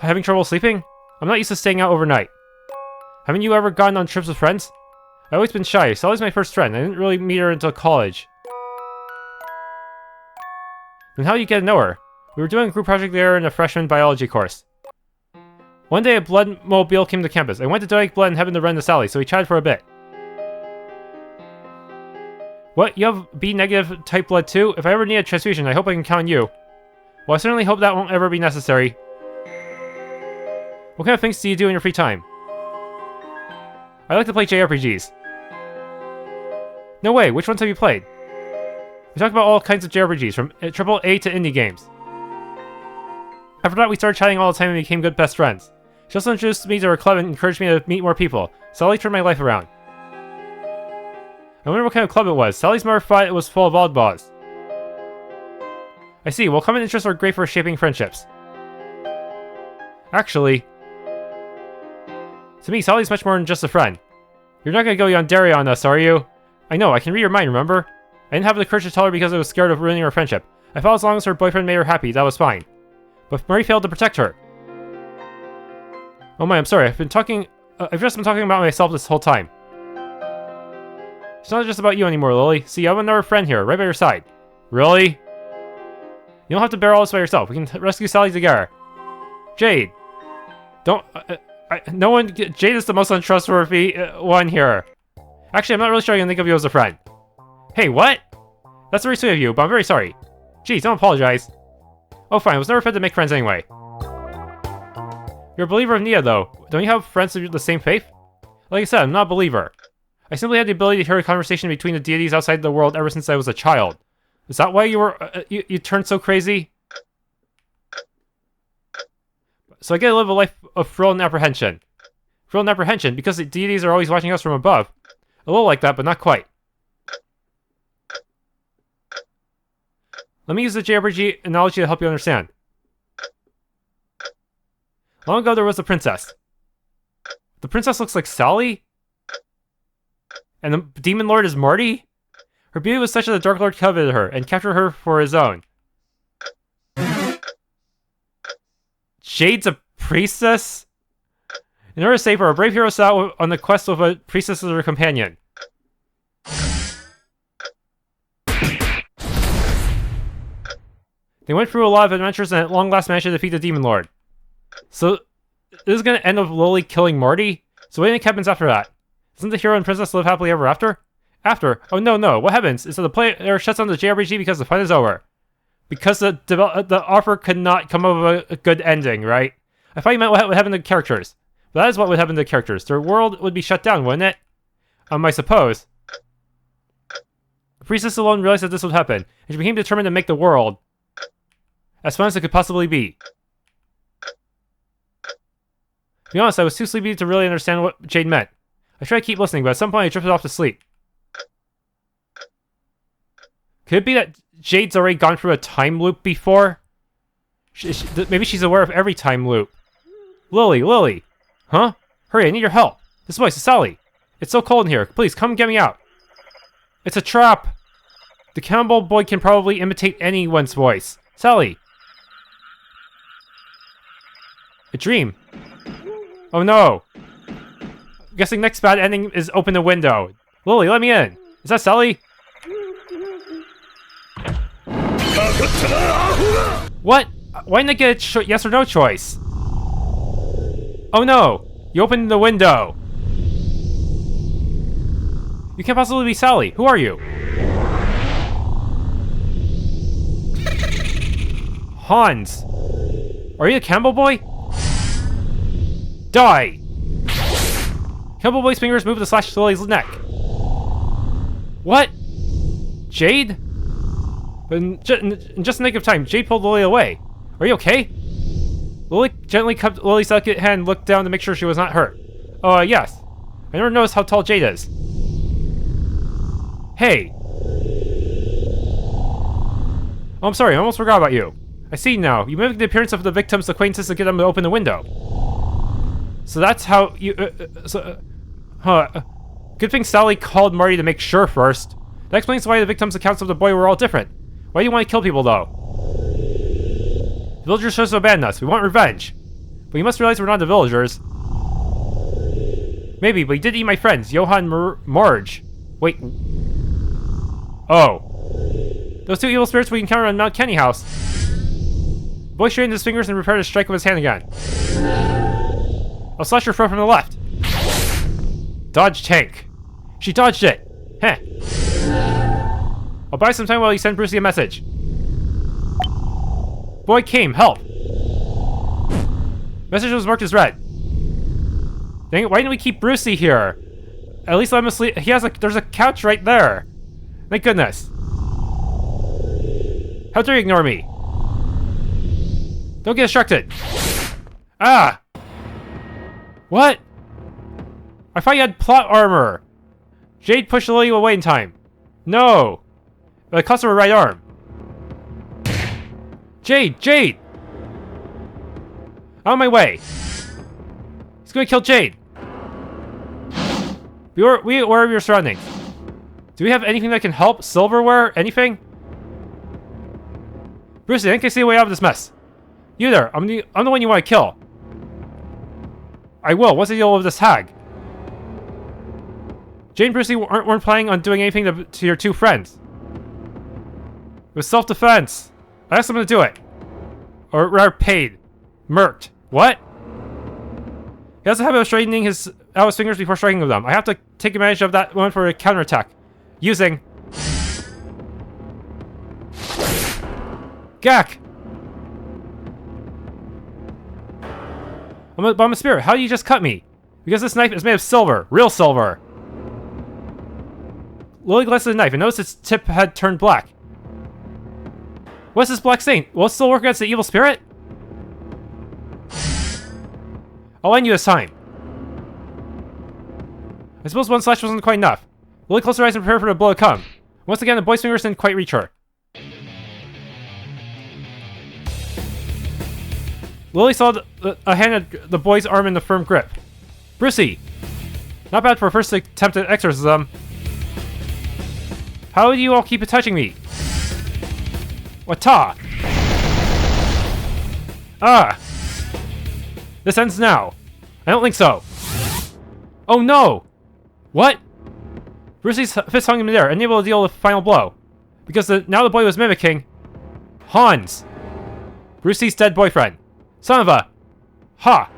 Having trouble sleeping? I'm not used to staying out overnight. Haven't you ever gone on trips with friends? I've always been shy. Sally's my first friend. I didn't really meet her until college. Then how do you get to know her? We were doing a group project there in a freshman biology course. One day a blood mobile came to campus. I went to donate blood and happened to run into Sally, so we chatted for a bit. What? You have B-negative type blood too? If I ever need a transfusion, I hope I can count on you. Well, I certainly hope that won't ever be necessary. What kind of things do you do in your free time? I like to play JRPGs. No way, which ones have you played? We talk about all kinds of JRPGs, from AAA to indie games. After that, we started chatting all the time and became good best friends. She also introduced me to her club and encouraged me to meet more people. Sally turned my life around. I wonder what kind of club it was. Sally's mother thought it was full of oddballs. I see, well, common interests are great for shaping friendships. Actually, to me, Sally's much more than just a friend. You're not gonna go yandere on us, are you? I know, I can read your mind, remember? I didn't have the courage to tell her because I was scared of ruining our friendship. I thought as long as her boyfriend made her happy, that was fine. But Murray failed to protect her. Oh my, I'm sorry, I've just been talking about myself this whole time. It's not just about you anymore, Lily. See, I have another friend here, right by your side. Really? You don't have to bear all this by yourself. We can rescue Sally together. Jade. Don't... no one... Jade is the most untrustworthy one here. Actually, I'm not really sure I can think of you as a friend. Hey, what? That's very sweet of you, but I'm very sorry. Jeez, don't apologize. Oh, fine. I was never fed to make friends anyway. You're a believer of Nia, though. Don't you have friends of the same faith? Like I said, I'm not a believer. I simply had the ability to hear a conversation between the deities outside the world ever since I was a child. Is that why you were... you turned so crazy? So I get to live a life of thrill and apprehension. Thrill and apprehension because the deities are always watching us from above. A little like that, but not quite. Let me use the JRPG analogy to help you understand. Long ago, there was a princess. The princess looks like Sally? And the demon lord is Marty? Her beauty was such that the Dark Lord coveted her and captured her for his own. Jade's a priestess? In order to save her, a brave hero set out on the quest with a priestess as her companion. They went through a lot of adventures and at long last managed to defeat the Demon Lord. So, this is gonna end with Lily killing Marty? So what happens after that? Doesn't the hero and princess live happily ever after? After? Oh no. What happens is that the player shuts down the JRPG because the fun is over. Because the offer could not come up with a good ending, right? I thought you meant what would happen to the characters. But that is what would happen to the characters. Their world would be shut down, wouldn't it? I suppose. The priestess alone realized that this would happen, and she became determined to make the world as fun as it could possibly be. To be honest, I was too sleepy to really understand what Jade meant. I tried to keep listening, but at some point I drifted off to sleep. Could it be that Jade's already gone through a time loop before? Maybe she's aware of every time loop. Lily! Huh? Hurry, I need your help. This voice is Sally. It's so cold in here. Please, come get me out. It's a trap. The Cannibal Boy can probably imitate anyone's voice. Sally! A dream. Oh no! I'm guessing next bad ending is open the window. Lily, let me in! Is that Sally? What? Why didn't I get a yes or no choice? Oh no! You opened the window! You can't possibly be Sally. Who are you? Hans! Are you the Cannibal Boy? Die! Cannibal Boy's fingers move to slash Lily's neck. What? Jade? But in just the nick of time, Jade pulled Lily away. Are you okay? Lily gently cupped Lily's delicate hand and looked down to make sure she was not hurt. Oh, yes. I never noticed how tall Jade is. Hey! Oh, I'm sorry, I almost forgot about you. I see now. You mimicked the appearance of the victim's acquaintances to get them to open the window. So that's how you... Good thing Sally called Marty to make sure first. That explains why the victims' accounts of the boy were all different. Why do you want to kill people, though? The villagers chose to abandon us. We want revenge. But you must realize we're not the villagers. Maybe, but you did eat my friends, Johan Marge. Wait. Oh. Those two evil spirits we encountered on Mount Candyhouse. The boy straightened his fingers and prepared to strike with his hand again. I'll slash your throat from the left. Dodge tank. She dodged it. Heh. I'll buy some time while you send Brucie a message. Boy came, help. Message was marked as read. Dang it, why didn't we keep Brucie here? At least let him sleep. There's a couch right there. Thank goodness. How dare you ignore me? Don't get distracted. Ah! What? I thought you had plot armor. Jade pushed Lily away in time. No! But it cost her a right arm. Jade! Out of my way! He's gonna kill Jade! Be aware of your surroundings. Do we have anything that can help? Silverware? Anything? Brucie, I think I see a way out of this mess. You there, I'm the one you want to kill. I will, once I deal with this hag. Jade and Brucie weren't planning on doing anything to your two friends. It was self-defense. I asked them to do it. Or rather, paid. Murked. What? He has a habit of straightening out his fingers before striking with them. I have to take advantage of that moment for a counterattack. Using... Gak! I'm a spirit. How do you just cut me? Because this knife is made of silver. Real silver. Lily glanced at the knife and noticed its tip had turned black. What's this black stain? Will it still work against the evil spirit? I'll end you this time. I suppose one slash wasn't quite enough. Lily closed her eyes and prepared for the blow to come. Once again, the boy's fingers didn't quite reach her. Lily saw a hand at the boy's arm in a firm grip. Brucie! Not bad for a first attempt at exorcism. How do you all keep touching me? Wata! Ah! This ends now. I don't think so. Oh no! What? Brucie's fist hung in midair, unable to deal with the final blow. Because now the boy was mimicking Hans, Brucie's dead boyfriend. Son of a... Ha!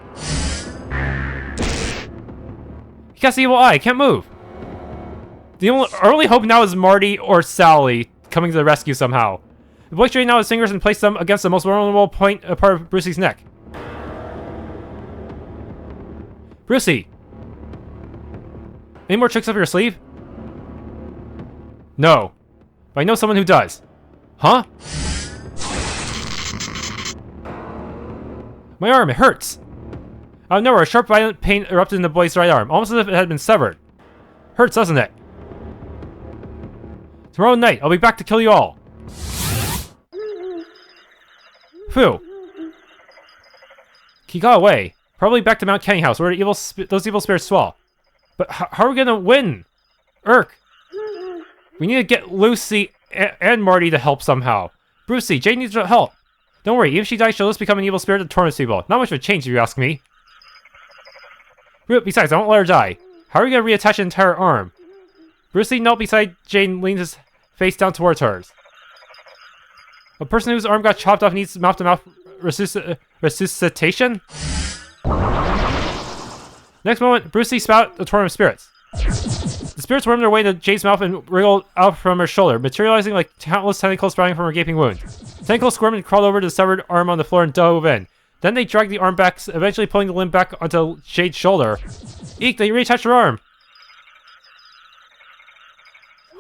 He cast the evil eye, can't move. Our only hope now is Marty or Sally coming to the rescue somehow. The boy straightened out his fingers and placed them against the most vulnerable part of Brucie's neck. Brucie! Any more tricks up your sleeve? No. But I know someone who does. Huh? My arm, it hurts! Out of nowhere, a sharp, violent pain erupted in the boy's right arm, almost as if it had been severed. Hurts, doesn't it? Tomorrow night, I'll be back to kill you all. Phew. He got away. Probably back to Mount Candyhouse, where those evil spirits dwell. But how are we gonna win? Irk. We need to get Lucy and Marty to help somehow. Brucie, Jade needs help. Don't worry, even if she dies, she'll just become an evil spirit that torments people. Not much of a change, if you ask me. Besides, I won't let her die. How are we gonna reattach an entire arm? Brucie knelt beside Jade and leaned his face down towards hers. A person whose arm got chopped off needs mouth-to-mouth resuscitation? Next moment, Brucie spat out the torrent of spirits. The spirits wormed their way into Jade's mouth and wriggled out from her shoulder, materializing like countless tentacles sprouting from her gaping wound. Tentacles squirmed and crawled over to the severed arm on the floor and dove in. Then they dragged the arm back, eventually pulling the limb back onto Jade's shoulder. Eek, they reattached her arm!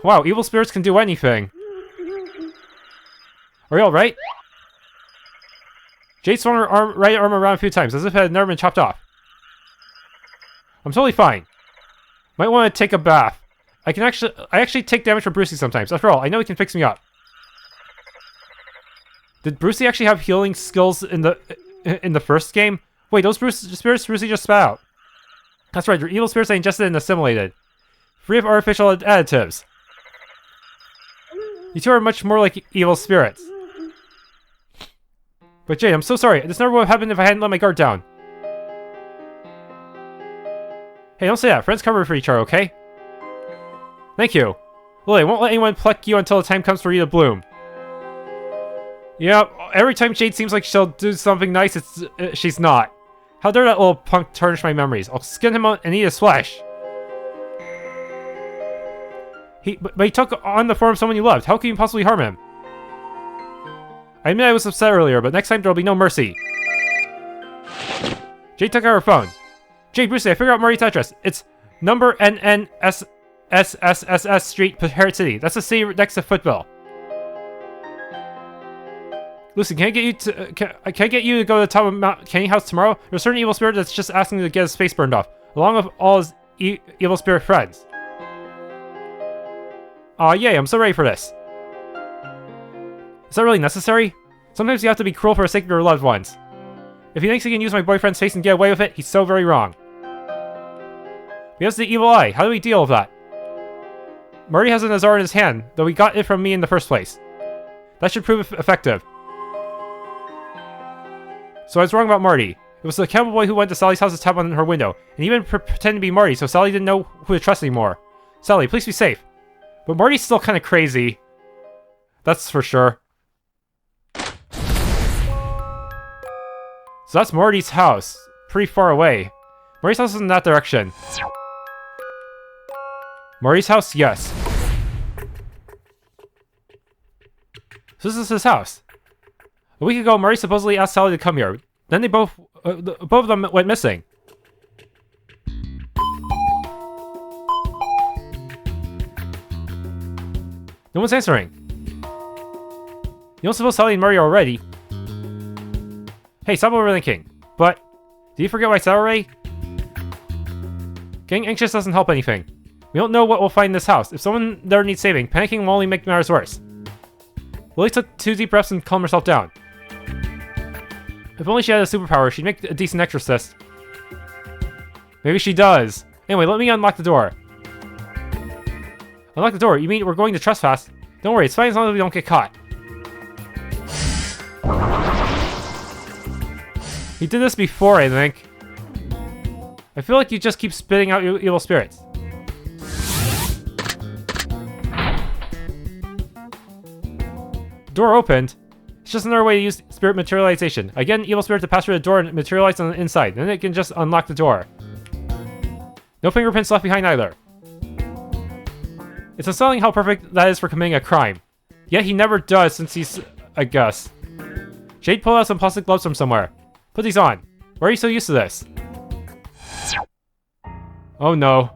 Wow, evil spirits can do anything. Are you alright? Jade swung her right arm around a few times, as if it had never been chopped off. I'm totally fine. Might want to take a bath. I actually take damage from Brucie sometimes. After all, I know he can fix me up. Did Brucie actually have healing skills in the first game? Wait, those spirits Brucie just spat out. That's right, they're evil spirits I ingested and assimilated. Free of artificial additives. You two are much more like evil spirits. But Jade, I'm so sorry. This never would have happened if I hadn't let my guard down. Hey, don't say that. Friends cover for each other, okay? Thank you. Lily, I won't let anyone pluck you until the time comes for you to bloom. Yeah, every time Jade seems like she'll do something nice, she's not. How dare that little punk tarnish my memories? I'll skin him out and eat his flesh. But he took on the form of someone you loved. How can you possibly harm him? I admit I was upset earlier, but next time there'll be no mercy. Jade took out her phone. Jade, Brucie, I figured out Marty's address. It's number NNSSSS Street, Parrot City. That's the city next to Footville. Listen, can I get you to go to the top of Mount Candyhouse tomorrow? There's a certain evil spirit that's just asking to get his face burned off, along with all his evil spirit friends. Aw, yay, I'm so ready for this. Is that really necessary? Sometimes you have to be cruel for the sake of your loved ones. If he thinks he can use my boyfriend's face and get away with it, he's so very wrong. He has the evil eye. How do we deal with that? Marty has an Azar in his hand, though he got it from me in the first place. That should prove effective. So I was wrong about Marty. It was the Cannibal Boy who went to Sally's house to tap on her window, and even pretended to be Marty, so Sally didn't know who to trust anymore. Sally, please be safe. But Marty's still kind of crazy. That's for sure. So that's Marty's house. Pretty far away. Marty's house is in that direction. Marty's house? Yes. So this is his house. A week ago, Marty supposedly asked Sally to come here. Then they both of them went missing. No one's answering. You don't suppose Sally and Marty are already? Hey, stop overthinking. But, did you forget what I said already? Getting anxious doesn't help anything. We don't know what we'll find in this house. If someone there needs saving, panicking will only make matters worse. Lily took 2 deep breaths and calmed herself down. If only she had a superpower, she'd make a decent exorcist. Maybe she does. Anyway, let me unlock the door. Unlock the door? You mean we're going to trespass? Don't worry, it's fine as long as we don't get caught. He did this before, I think. I feel like you just keep spitting out evil spirits. Door opened. It's just another way to use spirit materialization. I get an evil spirit to pass through the door and materialize on the inside. Then it can just unlock the door. No fingerprints left behind either. It's unsettling how perfect that is for committing a crime. Yet he never does since he's a Gus. Jade pulled out some plastic gloves from somewhere. Put these on. Why are you so used to this? Oh no.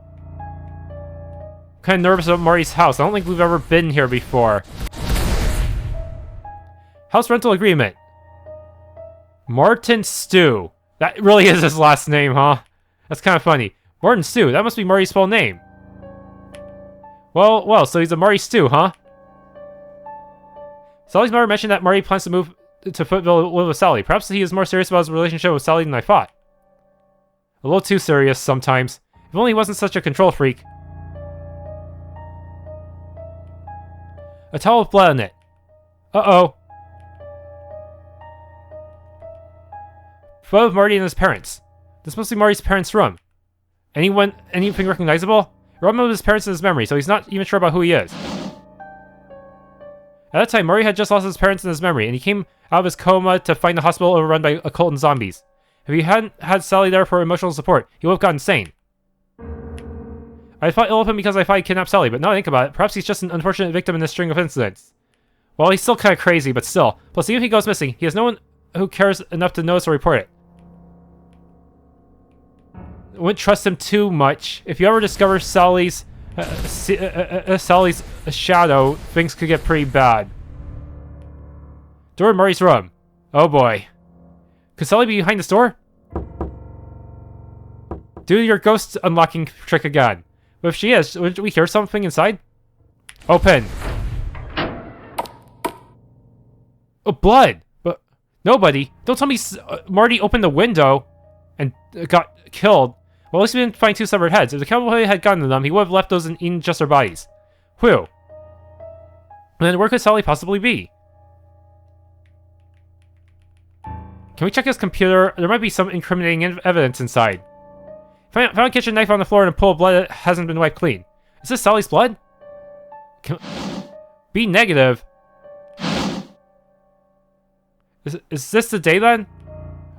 I'm kinda nervous about Marty's house. I don't think we've ever been here before. House rental agreement. Martin Stew. That really is his last name, huh? That's kind of funny. Martin Stew. That must be Marty's full name. Well, so he's a Marty Stew, huh? Sally's mother mentioned that Marty plans to move to Footville to live with Sally. Perhaps he is more serious about his relationship with Sally than I thought. A little too serious sometimes. If only he wasn't such a control freak. A towel with blood on it. Uh-oh. Photo of Marty and his parents. This must be Marty's parents' room. Anything recognizable? It reminded him of his parents in his memory, so he's not even sure about who he is. At that time, Marty had just lost his parents in his memory, and he came out of his coma to find the hospital overrun by occult and zombies. If he hadn't had Sally there for emotional support, he would have gone insane. I thought ill of him because I thought he kidnapped Sally, but now I think about it, perhaps he's just an unfortunate victim in this string of incidents. Well, he's still kind of crazy, but still. Plus, even if he goes missing, he has no one who cares enough to notice or report it. I wouldn't trust him too much. If you ever discover Sally's shadow, things could get pretty bad. Door in Marty's room. Oh boy. Could Sally be behind this door? Do your ghost unlocking trick again. But if she is, wouldn't we hear something inside? Open. Oh, blood. But nobody. Don't tell me Marty opened the window and got killed. Well, at least we didn't find two severed heads. If the Cannibal Boy had gotten to them, he would have left those and eaten just their bodies. Whew. Then where could Sally possibly be? Can we check his computer? There might be some incriminating evidence inside. Found a kitchen knife on the floor and a pool of blood that hasn't been wiped clean. Is this Sally's blood? Be negative. Is this the day then?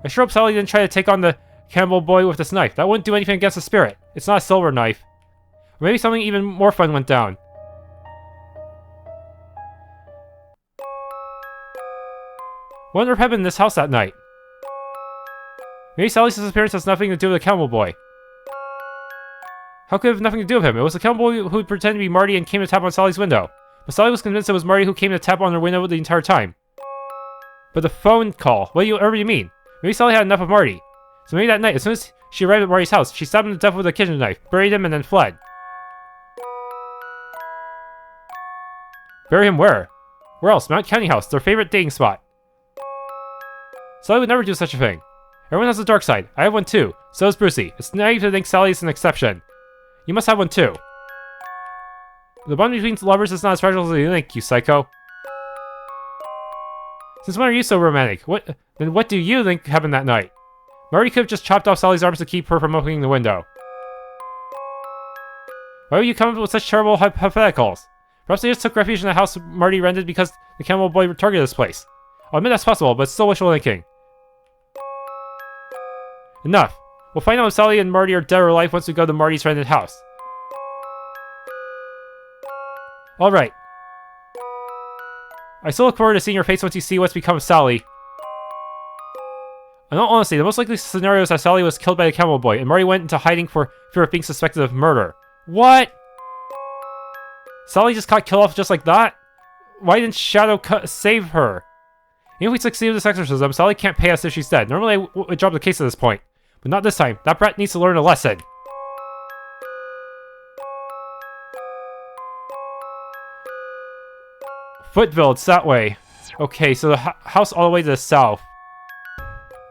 I sure hope Sally didn't try to take on the Cannibal Boy with this knife. That wouldn't do anything against the spirit. It's not a silver knife. Or maybe something even more fun went down. Wonder what happened in this house that night. Maybe Sally's disappearance has nothing to do with the Cannibal Boy. How could it have nothing to do with him? It was the Cannibal Boy who pretended to be Marty and came to tap on Sally's window. But Sally was convinced it was Marty who came to tap on her window the entire time. But the phone call, whatever you mean? Maybe Sally had enough of Marty. So maybe that night, as soon as she arrived at Marty's house, she stabbed him to death with a kitchen knife, buried him, and then fled. Bury him where? Where else? Candyhouse, their favorite dating spot. Sally would never do such a thing. Everyone has a dark side. I have one too. So does Brucie. It's naive to think Sally's an exception. You must have one too. The bond between lovers is not as fragile as you think, you psycho. Since when are you so romantic? Then what do you think happened that night? Marty could have just chopped off Sally's arms to keep her from opening the window. Why would you come up with such terrible hypotheticals? Perhaps they just took refuge in the house Marty rented because the Cannibal Boy targeted this place. I'll admit that's possible, but it's still wishful thinking. Enough. We'll find out if Sally and Marty are dead or alive once we go to Marty's rented house. Alright. I still look forward to seeing your face once you see what's become of Sally. In all honesty, the most likely scenario is that Sally was killed by the Cannibal Boy, and Marty went into hiding for fear of being suspected of murder. What? Sally just got killed off just like that? Why didn't Shadow save her? Even if we succeed with this exorcism, Sally can't pay us if she's dead. Normally I would drop the case at this point, but not this time. That brat needs to learn a lesson. Footville, it's that way. Okay, so the house all the way to the south.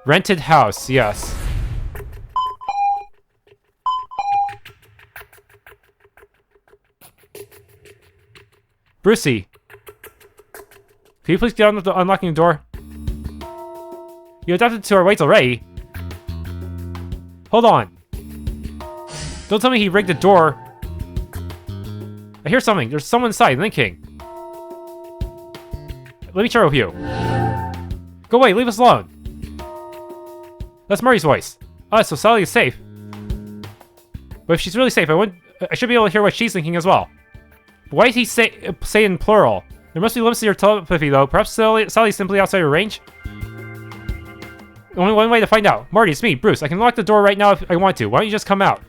Rented house, yes. Brucie. Can you please get on with the unlocking the door? You adapted to our ways already. Hold on. Don't tell me he rigged the door. I hear something. There's someone inside, linking. Let me chat with you. Go away, leave us alone. That's Marty's voice. Ah, so Sally is safe. But if she's really safe, I should be able to hear what she's thinking as well. But why did he say in plural? There must be limits to your telepathy, though. Perhaps Sally's simply outside your range? Only one way to find out. Marty, it's me, Bruce. I can lock the door right now if I want to. Why don't you just come out?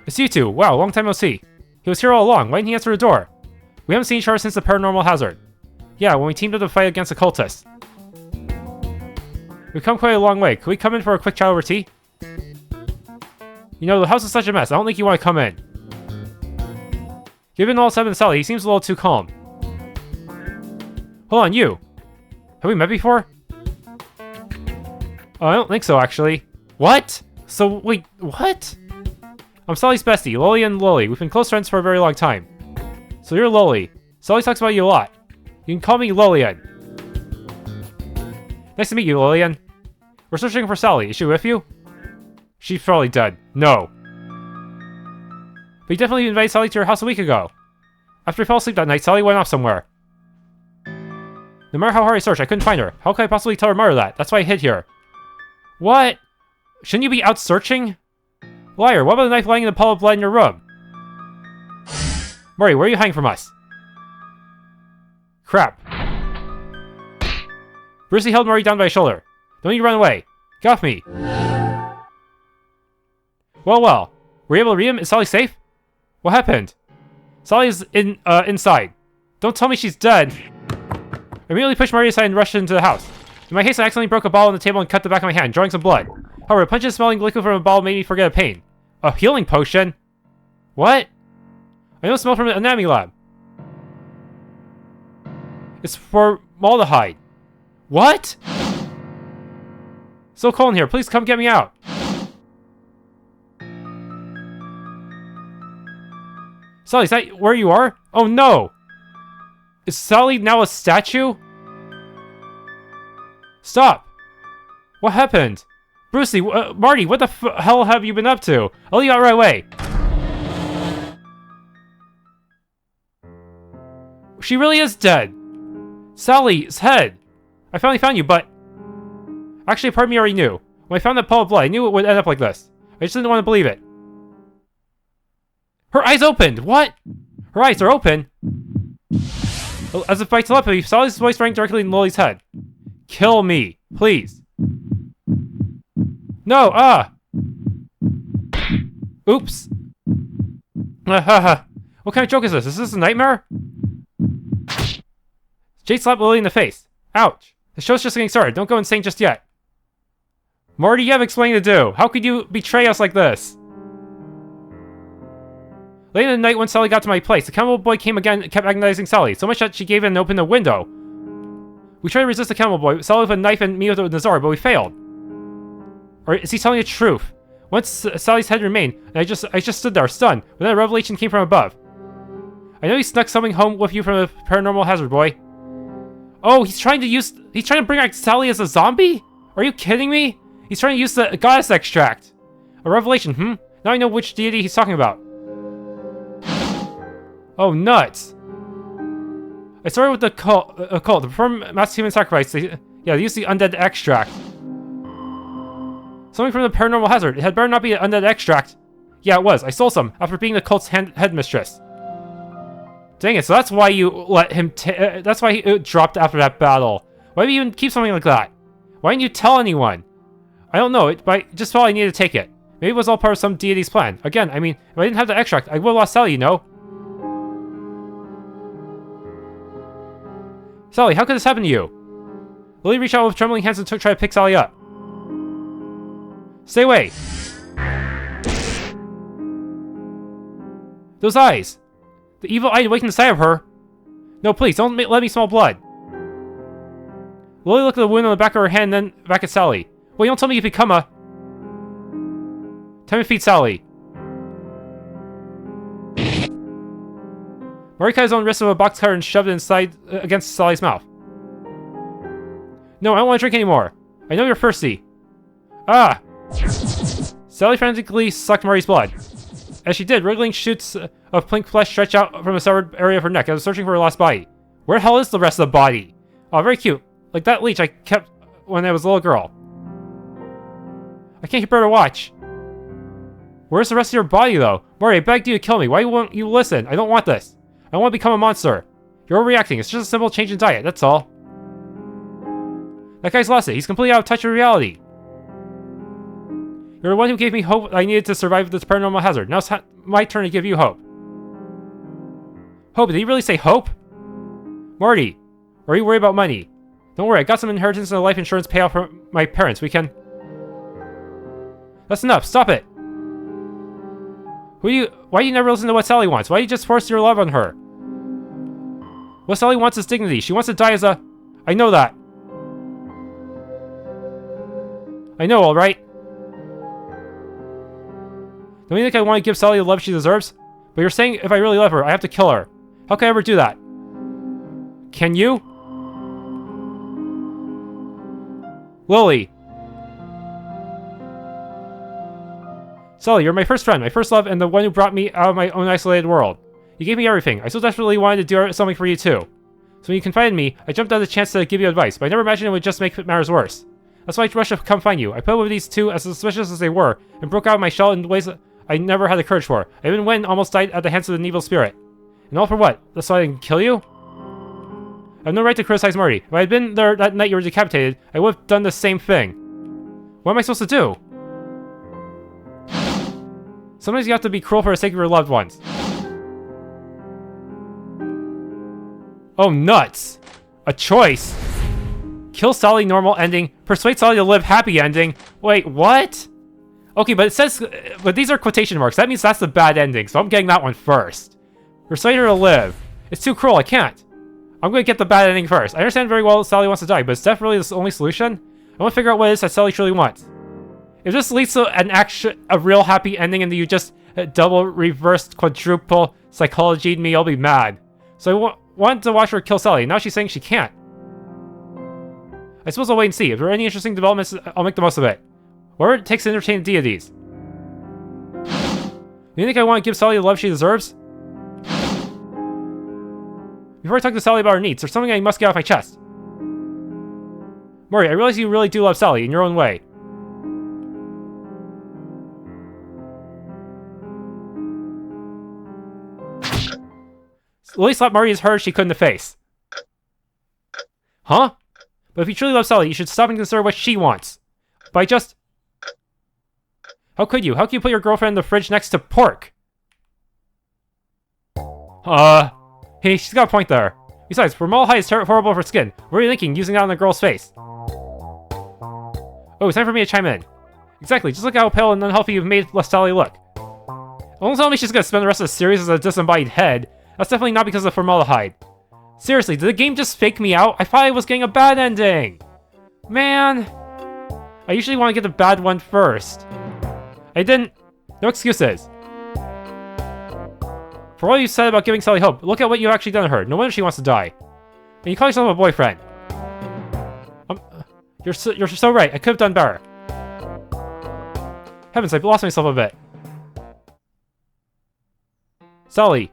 It's you two. Wow, long time no see. He was here all along. Why didn't he answer the door? We haven't seen each other since the paranormal hazard. Yeah, when we teamed up to fight against the cultists. We've come quite a long way. Could we come in for a quick chat over tea? You know, the house is such a mess. I don't think you want to come in. Given all that's happened to Sally, he seems a little too calm. Hold on, you. Have we met before? Oh, I don't think so, actually. What? So, wait, what? I'm Sally's bestie, Lillian Lily. We've been close friends for a very long time. So you're Lily. Sally talks about you a lot. You can call me Lillian. Nice to meet you, Lillian. We're searching for Sally. Is she with you? She's probably dead. No. But you definitely invited Sally to your house a week ago. After we fell asleep that night, Sally went off somewhere. No matter how hard I searched, I couldn't find her. How could I possibly tell her mother that? That's why I hid here. What? Shouldn't you be out searching? Liar, what about the knife lying in the puddle of blood in your room? Marty, where are you hiding from us? Crap. Brucie held Marty down by his shoulder. Don't you run away. Get off me. Well. Were you able to read him? Is Sally safe? What happened? Sally is inside. Don't tell me she's dead. I immediately pushed Marty aside and rushed into the house. In my haste, I accidentally broke a bottle on the table and cut the back of my hand, drawing some blood. However, a pungent smelling liquid from a bottle made me forget a pain. A healing potion? What? I know the smell from the anatomy lab. It's formaldehyde. What? So cold in here. Please come get me out. Sally, is that where you are? Oh no! Is Sally now a statue? Stop! What happened? Brucie, Marty, what the hell have you been up to? I'll leave you out right away. She really is dead. Sally's head. I finally found you, but... Actually, a part of me already knew. When I found that pool of blood, I knew it would end up like this. I just didn't want to believe it. Her eyes opened! What? Her eyes are open? As if by telepathy, Sally's voice rang directly in Lily's head. Kill me, please. No, Oops. What kind of joke is this? Is this a nightmare? Jade slapped Lily in the face. Ouch. The show's just getting started. Don't go insane just yet. Marty, you have explaining to do. How could you betray us like this? Late in the night when Sally got to my place, the Cannibal Boy came again and kept agonizing Sally, so much that she gave in and opened the window. We tried to resist the Cannibal Boy, Sally with a knife and me with a Nazar, but we failed. Or is he telling the truth? Once Sally's head remained, and I just stood there, stunned, but then a revelation came from above. I know he snuck something home with you from a paranormal hazard, boy. Oh, he's trying to bring back Sally as a zombie? Are you kidding me? He's trying to use the goddess extract. A revelation, Now I know which deity he's talking about. Oh, nuts. I started with the cult, to perform mass human sacrifice. They use the undead extract. Something from the paranormal hazard. It had better not be an undead extract. Yeah, it was. I stole some after being the cult's headmistress. Dang it, so that's why you let him that's why he dropped after that battle. Why would you even keep something like that? Why didn't you tell anyone? I don't know, but I just felt I needed to take it. Maybe it was all part of some deity's plan. Again, I mean, if I didn't have the extract, I would have lost Sally, you know? Sally, how could this happen to you? Lily reached out with trembling hands and tried to pick Sally up. Stay away! Those eyes! The evil eye awakened inside of her! No, please, don't let me smell blood! Lily looked at the wound on the back of her hand and then back at Sally. Well, you don't tell me you become a... Time to feed Sally. Marty cut his own wrist with a box cutter and shoved it inside against Sally's mouth. No, I don't want to drink anymore. I know you're thirsty. Ah! Sally frantically sucked Marty's blood. As she did, wriggling shoots of pink flesh stretched out from the severed area of her neck as I was searching for her lost body. Where the hell is the rest of the body? Oh, very cute. Like that leech I kept when I was a little girl. I can't keep her to watch. Where's the rest of your body, though? Marty, I begged you to kill me. Why won't you listen? I don't want this. I don't want to become a monster. You're overreacting. It's just a simple change in diet, that's all. That guy's lost it. He's completely out of touch with reality. You're the one who gave me hope I needed to survive this paranormal hazard. Now it's my turn to give you hope. Hope? Did he really say hope? Marty, or are you worried about money? Don't worry, I got some inheritance and a life insurance payout from my parents. We can... That's enough. Stop it. Why do you never listen to what Sally wants? Why do you just force your love on her? What Sally wants is dignity. She wants to die as a... I know that. I know, alright? Don't you think I want to give Sally the love she deserves? But you're saying if I really love her, I have to kill her. How can I ever do that? Can you? Lily. Sally, you're my first friend, my first love, and the one who brought me out of my own isolated world. You gave me everything. I so desperately wanted to do something for you too. So when you confided in me, I jumped at the chance to give you advice, but I never imagined it would just make matters worse. That's why I rushed to come find you. I put up with these two, as suspicious as they were, and broke out of my shell in ways that I never had the courage for. I even went and almost died at the hands of an evil spirit. And all for what? That's why I can kill you? I have no right to criticize Marty. If I had been there that night you were decapitated, I would have done the same thing. What am I supposed to do? Sometimes you have to be cruel for the sake of your loved ones. Oh, nuts! A choice! Kill Sally, normal ending. Persuade Sally to live, happy ending. Wait, what? Okay, but it says... But these are quotation marks. That means that's the bad ending, so I'm getting that one first. Persuade her to live. It's too cruel, I can't. I'm gonna get the bad ending first. I understand very well Sally wants to die, but is death really the only solution? I want to figure out what it is that Sally truly wants. If this leads to a real happy ending and you just double, reversed, quadruple psychology'd me, I'll be mad. So I wanted to watch her kill Sally, and now she's saying she can't. I suppose I'll wait and see. If there are any interesting developments, I'll make the most of it. Whatever it takes to entertain the deities. You think I want to give Sally the love she deserves? Before I talk to Sally about her needs, there's something I must get off my chest. Marty, I realize you really do love Sally in your own way. Lily slapped Marty as hard as she could in the face. Huh? But if you truly love Sally, you should stop and consider what she wants. By just... How could you? How can you put your girlfriend in the fridge next to pork? Hey, she's got a point there. Besides, formaldehyde is horrible for skin. What are you thinking, using that on a girl's face? Oh, it's time for me to chime in. Exactly, just look how pale and unhealthy you've made Sally look. Don't tell me she's gonna spend the rest of the series as a disembodied head. That's definitely not because of formaldehyde. Seriously, did the game just fake me out? I thought I was getting a bad ending. Man. I usually want to get the bad one first. I didn't... No excuses. For all you said about giving Sally hope, look at what you've actually done to her. No wonder she wants to die. And you call yourself a boyfriend. You're so right. I could have done better. Heavens, I've lost myself a bit. Sally.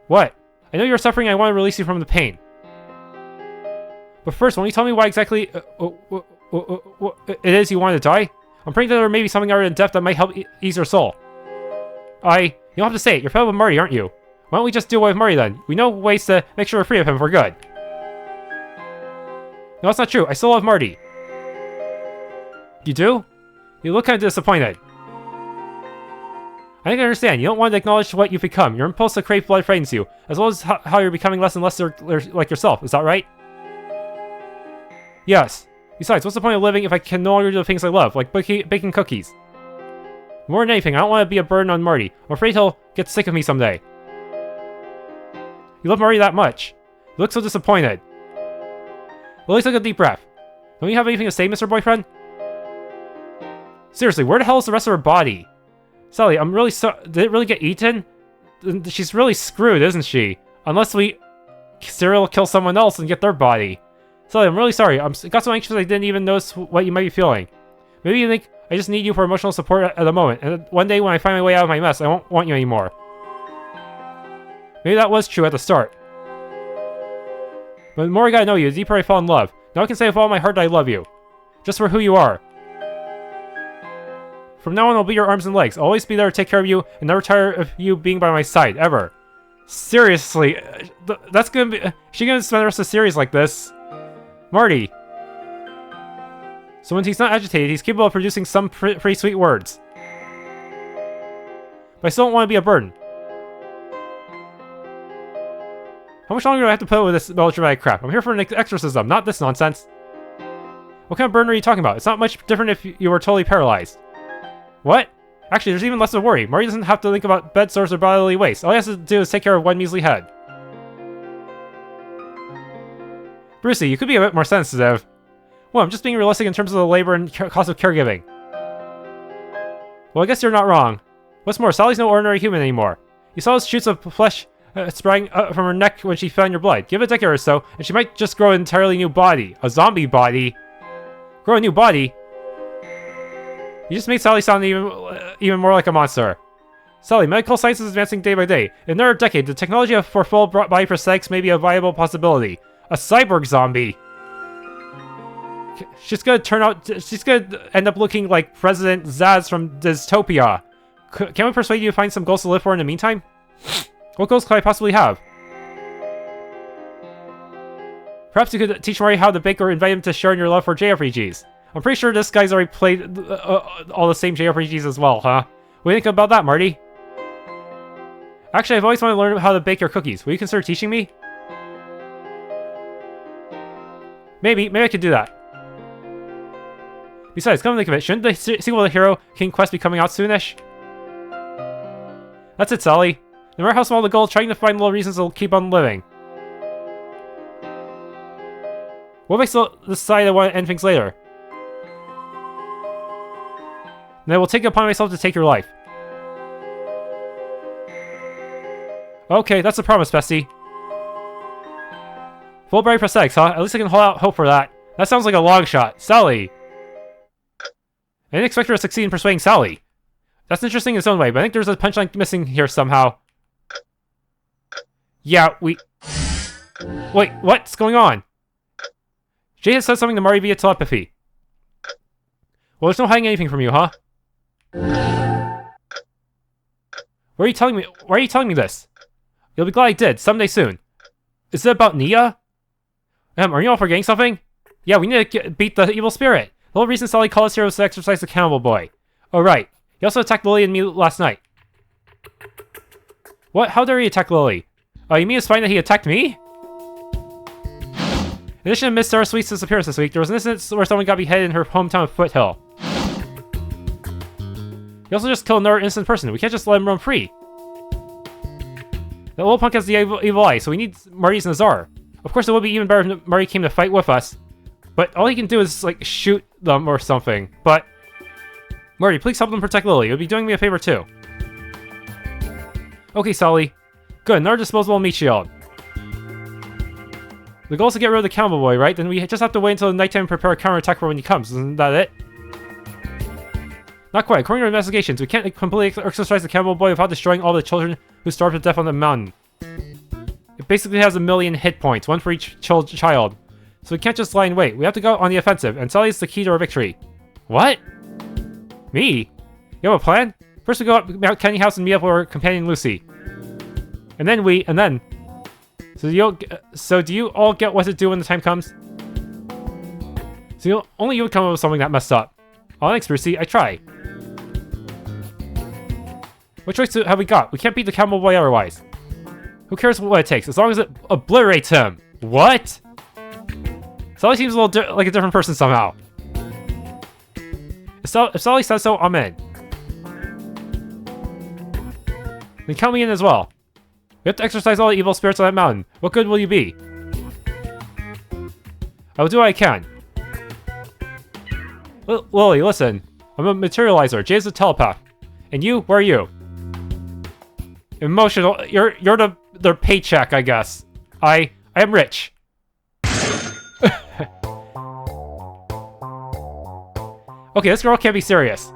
What? I know you're suffering and I want to release you from the pain. But first, won't you tell me why exactly it is you want to die? I'm praying that there may be something out in depth that might help ease your soul. You don't have to say it. You're fed up with Marty, aren't you? Why don't we just deal with Marty then? We know ways to make sure we're free of him for good. No, that's not true. I still love Marty. You do? You look kind of disappointed. I think I understand. You don't want to acknowledge what you've become. Your impulse to crave blood frightens you, as well as how you're becoming less and less like yourself. Is that right? Yes. Besides, what's the point of living if I can no longer do the things I love, like baking cookies? More than anything, I don't want to be a burden on Marty. I'm afraid he'll get sick of me someday. You love Marty that much. You look so disappointed. Lily took a deep breath. Don't you have anything to say, Mr. Boyfriend? Seriously, where the hell is the rest of her body? Sally, I'm really Did it really get eaten? She's really screwed, isn't she? Unless we serial kill someone else and get their body. Sully, I'm really sorry. I got so anxious I didn't even notice what you might be feeling. Maybe you think I just need you for emotional support at the moment, and one day when I find my way out of my mess, I won't want you anymore. Maybe that was true at the start. But the more I gotta know you, the deeper I fall in love. Now I can say with all my heart that I love you. Just for who you are. From now on, I'll be your arms and legs. I'll always be there to take care of you, and never tire of you being by my side, ever. Seriously, that's gonna be... She's gonna spend the rest of the series like this. Marty. So when he's not agitated, he's capable of producing some pretty sweet words. But I still don't want to be a burden. How much longer do I have to put up with this melodramatic crap? I'm here for an exorcism, not this nonsense. What kind of burden are you talking about? It's not much different if you were totally paralyzed. What? Actually, there's even less of a worry. Marty doesn't have to think about bed sores or bodily waste. All he has to do is take care of one measly head. Brucie, you could be a bit more sensitive. Well, I'm just being realistic in terms of the labor and cost of caregiving. Well, I guess you're not wrong. What's more, Sally's no ordinary human anymore. You saw those shoots of flesh sprang up from her neck when she found your blood. Give it a decade or so, and she might just grow an entirely new body. A zombie body. Grow a new body? You just made Sally sound even more like a monster. Sally, medical science is advancing day by day. In another decade, the technology for full body prosthetics may be a viable possibility. A cyborg zombie. She's gonna end up looking like President Zaz from Dystopia. Can we persuade you to find some ghosts to live for in the meantime? What ghosts could I possibly have? Perhaps you could teach Marty how to bake or invite him to share in your love for JRPGs. I'm pretty sure this guy's already played all the same JRPGs as well, huh? What do you think about that, Marty? Actually, I've always wanted to learn how to bake your cookies. Will you consider teaching me? Maybe I could do that. Besides, come to think of it, shouldn't the sequel to Hero King Quest be coming out soonish? That's it, Sally. No matter how small the goal, trying to find little reasons to keep on living. What if I still decide I want to end things later? Then I will take it upon myself to take your life. Okay, that's a promise, bestie. Full body prosthetics, huh? At least I can hold out hope for that. That sounds like a long shot. Sally! I didn't expect her to succeed in persuading Sally. That's interesting in its own way, but I think there's a punchline missing here somehow. Yeah, Wait, what's going on? Jade has said something to Marty via telepathy. Well, there's no hiding anything from you, huh? Why are you telling me this? You'll be glad I did, someday soon. Is it about Nia? Are you all forgetting something? Yeah, we need to beat the evil spirit. The whole reason Sally called us here was to exercise the Cannibal Boy. Oh, right. He also attacked Lily and me last night. What? How dare he attack Lily? Oh, you mean it's fine that he attacked me? In addition to Miss Sarah Sweet's disappearance this week, there was an incident where someone got beheaded in her hometown of Foothill. He also just killed another innocent person. We can't just let him run free. That little punk has the evil eye, so we need Marty's Nazar. Of course, it would be even better if Marty came to fight with us. But all he can do is, like, shoot them or something. But Marty, please help them protect Lily. It would be doing me a favor, too. Okay, Sally. Good, another disposable meat shield. The goal is to get rid of the Cannibal Boy, right? Then we just have to wait until the nighttime and prepare a counterattack for when he comes. Isn't that it? Not quite. According to our investigations, we can't completely exorcise the Cannibal Boy without destroying all the children who starved to death on the mountain. It basically has 1,000,000 hit points, one for each child. So we can't just lie in wait. We have to go on the offensive, and Sally's the key to our victory. What? Me? You have a plan? First we go up Mount Candyhouse and meet up with our companion Lucy. And then So do you all get what to do when the time comes? So only you would come up with something that messed up. Oh, thanks, Brucie. I try. What choice have we got? We can't beat the Cannibal Boy otherwise. Who cares what it takes, as long as it obliterates him? What? Sally seems a little like a different person somehow. If Sally says so, I'm in. Then count me in as well. We have to exorcise all the evil spirits on that mountain. What good will you be? I will do what I can. Lily, listen. I'm a materializer. Jade's a telepath. And you? Where are you? Emotional. You're the paycheck, I guess. I am rich. Okay, this girl can't be serious.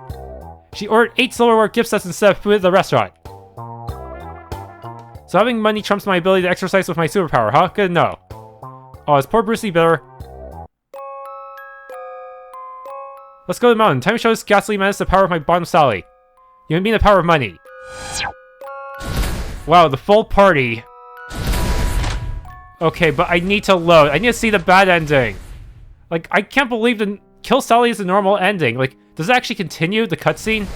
She ordered 8 silverware gift sets instead of food at the restaurant. So having money trumps my ability to exercise with my superpower, huh? Good to know. Oh, is poor Brucie bitter? Let's go to the mountain. Time to show this ghastly menace the power of my bottom Sally. You mean the power of money. Wow, the full party. Okay, but I need to load. I need to see the bad ending. Like, I can't believe the Kill Sally is the normal ending. Like, does it actually continue, the cutscene?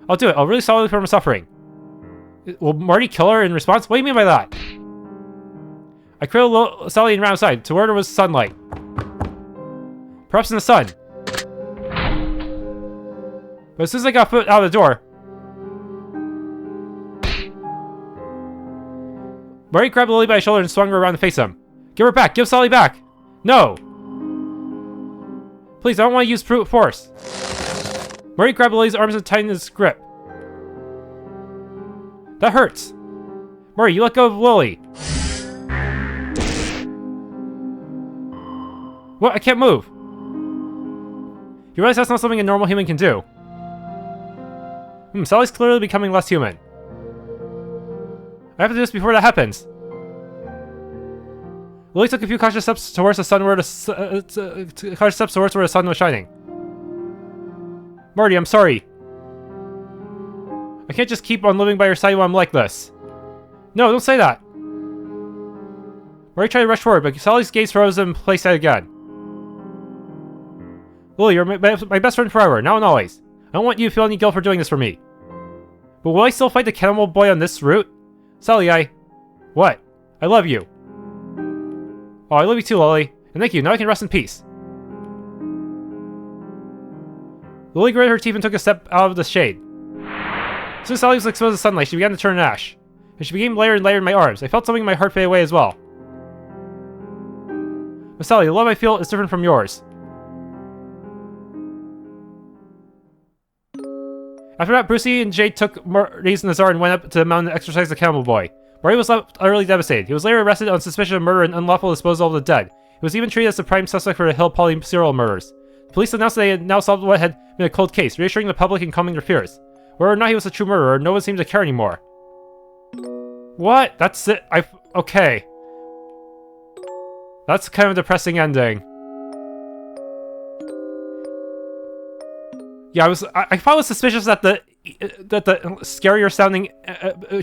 I'll do it. I'll really solve from suffering. Will Marty kill her in response? What do you mean by that? I created Sally and ran outside to where there was sunlight. Perhaps in the sun. But as soon as I got foot out of the door, Marty grabbed Lily by the shoulder and swung her around to face him. Give her back! Give Sally back! No! Please, I don't want to use brute force. Marty grabbed Lily's arms and tightened his grip. That hurts. Marty, you let go of Lily. What? I can't move. You realize that's not something a normal human can do. Sally's clearly becoming less human. I have to do this before that happens. Lily took a few cautious steps towards the sun where the sun was shining. Marty, I'm sorry. I can't just keep on living by your side while I'm like this. No, don't say that. Marty tried to rush forward, but Sally's gaze froze and placed it again. Lily, you're my best friend forever, now and always. I don't want you to feel any guilt for doing this for me. But will I still fight the Cannibal Boy on this route? Sally, What? I love you. Oh, I love you too, Lily. And thank you, now I can rest in peace. Lily gritted her teeth and took a step out of the shade. As soon as Sally was exposed to sunlight, she began to turn to ash. And she became lighter and lighter in my arms. I felt something in my heart fade away as well. But Sally, the love I feel is different from yours. After that, Brucie and Jade took Marty's Nazar and went up to the mountain to exorcise the Cannibal Boy. Marty was left utterly devastated. He was later arrested on suspicion of murder and unlawful disposal of the dead. He was even treated as the prime suspect for the Hillpolly serial murders. The police announced that they had now solved what had been a cold case, reassuring the public and calming their fears. Whether or not he was a true murderer, no one seemed to care anymore. What? That's it? Okay. That's kind of a depressing ending. Yeah, I thought it was suspicious that the scarier sounding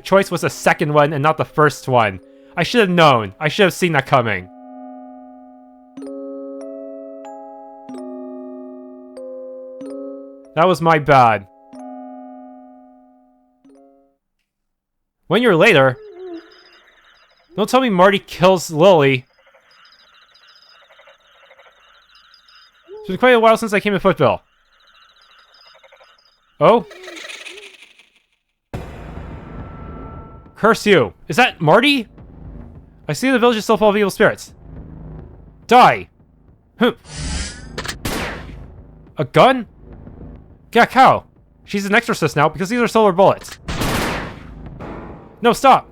choice was the second one and not the first one. I should have known. I should have seen that coming. That was my bad. 1 year later, don't tell me Marty kills Lily. It's been quite a while since I came to Footville. Oh? Curse you. Is that Marty? I see the village is still full of evil spirits. Die! A gun? Yeah, cow. She's an exorcist now because these are silver bullets. No, stop!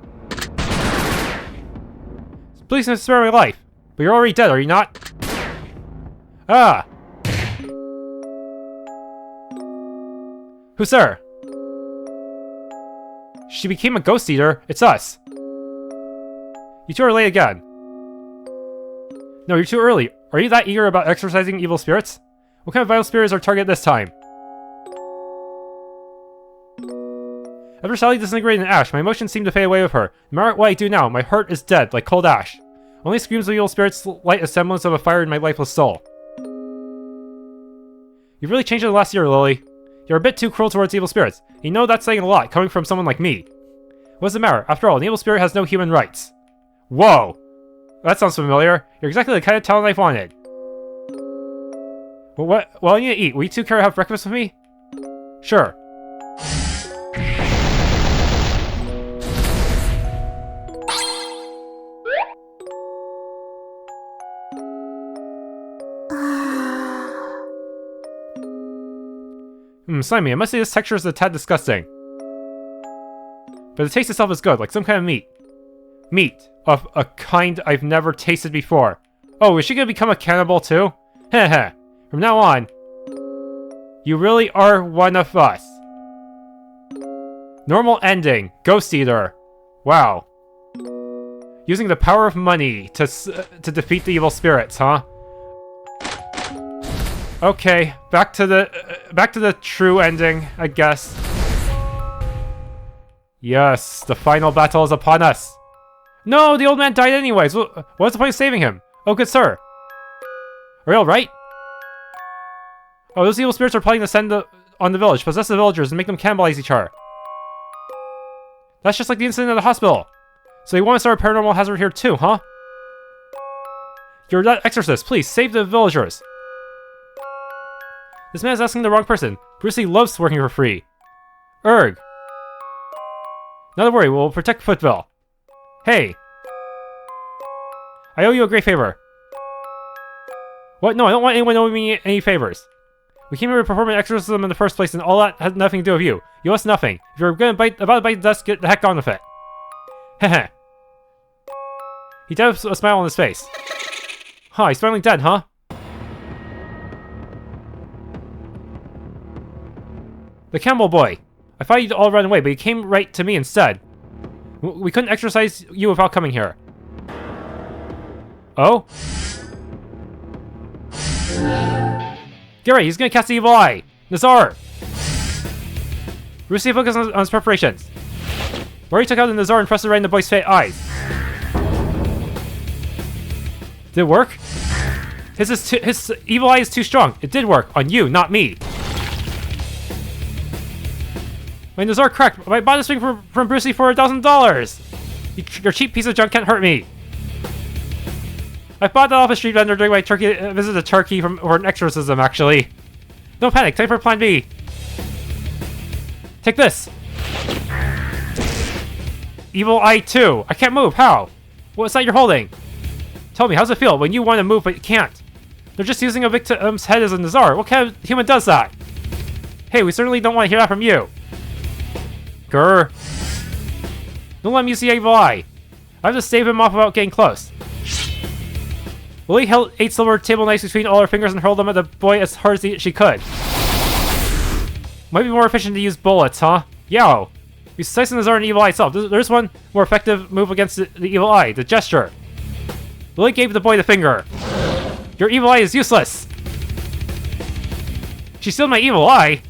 Please spare my life. But you're already dead, are you not? Ah! Who's there? She became a Ghosteater. It's us. You two are late again. No, you're too early. Are you that eager about exorcising evil spirits? What kind of vile spirit is our target this time? After Sally disintegrated in ash, my emotions seemed to fade away with her. No matter what I do now, my heart is dead, like cold ash. Only screams of evil spirits light a semblance of a fire in my lifeless soul. You've really changed in the last year, Lily. You're a bit too cruel towards evil spirits. You know that's saying a lot, coming from someone like me. What's the matter? After all, an evil spirit has no human rights. Whoa! That sounds familiar. You're exactly the kind of talent I've wanted. Well, I need to eat. Will you two care to have breakfast with me? Sure. Slimy, I must say this texture is a tad disgusting. but the taste itself is good, like some kind of meat. Meat of a kind I've never tasted before. Oh, is she gonna become a cannibal too? Heh. From now on, you really are one of us. Normal ending. Ghosteater. Wow. Using the power of money to defeat the evil spirits, huh? Okay, back to the true ending, I guess. Yes, the final battle is upon us. No, the old man died anyways. What's the point of saving him? Oh, good sir. Are you alright? Oh, those evil spirits are plotting to descend on the village, possess the villagers, and make them cannibalize each other. That's just like the incident at the hospital. So you want to start a paranormal hazard here too, huh? You're that exorcist. Please, save the villagers. This man is asking the wrong person. Brucie loves working for free. Erg. Not to worry, we'll protect Footville. Hey. I owe you a great favor. What? No, I don't want anyone owing me any favors. We came here to perform an exorcism in the first place, and all that has nothing to do with you. You owe us nothing. If you're about to bite the dust, get the heck on with it. Heh. He died with a smile on his face. Huh, he's finally dead, huh? The Cannibal Boy. I thought you'd all run away, but you came right to me instead. We couldn't exorcise you without coming here. Oh? Get ready, he's gonna cast the evil eye! Nazar! Brucie focused on his preparations. Marty took out the Nazar and pressed it right in the boy's eyes. Did it work? His evil eye is too strong. It did work. On you, not me. My Nazar cracked. I bought this thing from Brucie for $1,000. Your cheap piece of junk can't hurt me. I bought that off a street vendor during my visit to Turkey for an exorcism, actually. Don't panic. Time for Plan B. Take this. Evil Eye 2. I can't move. How? What's that you're holding? Tell me, how's it feel when you want to move but you can't? They're just using a victim's head as a Nazar. What kind of human does that? Hey, we certainly don't want to hear that from you. Grr. Don't let me see Evil Eye. I have to stave him off without getting close. Lily held 8 silver table knives between all her fingers and hurled them at the boy as hard as she could. Might be more efficient to use bullets, huh? Yow. Besides the Nazar and Evil Eye itself, there's one more effective move against the Evil Eye, the gesture. Lily gave the boy the finger. Your Evil Eye is useless. She steals my Evil Eye.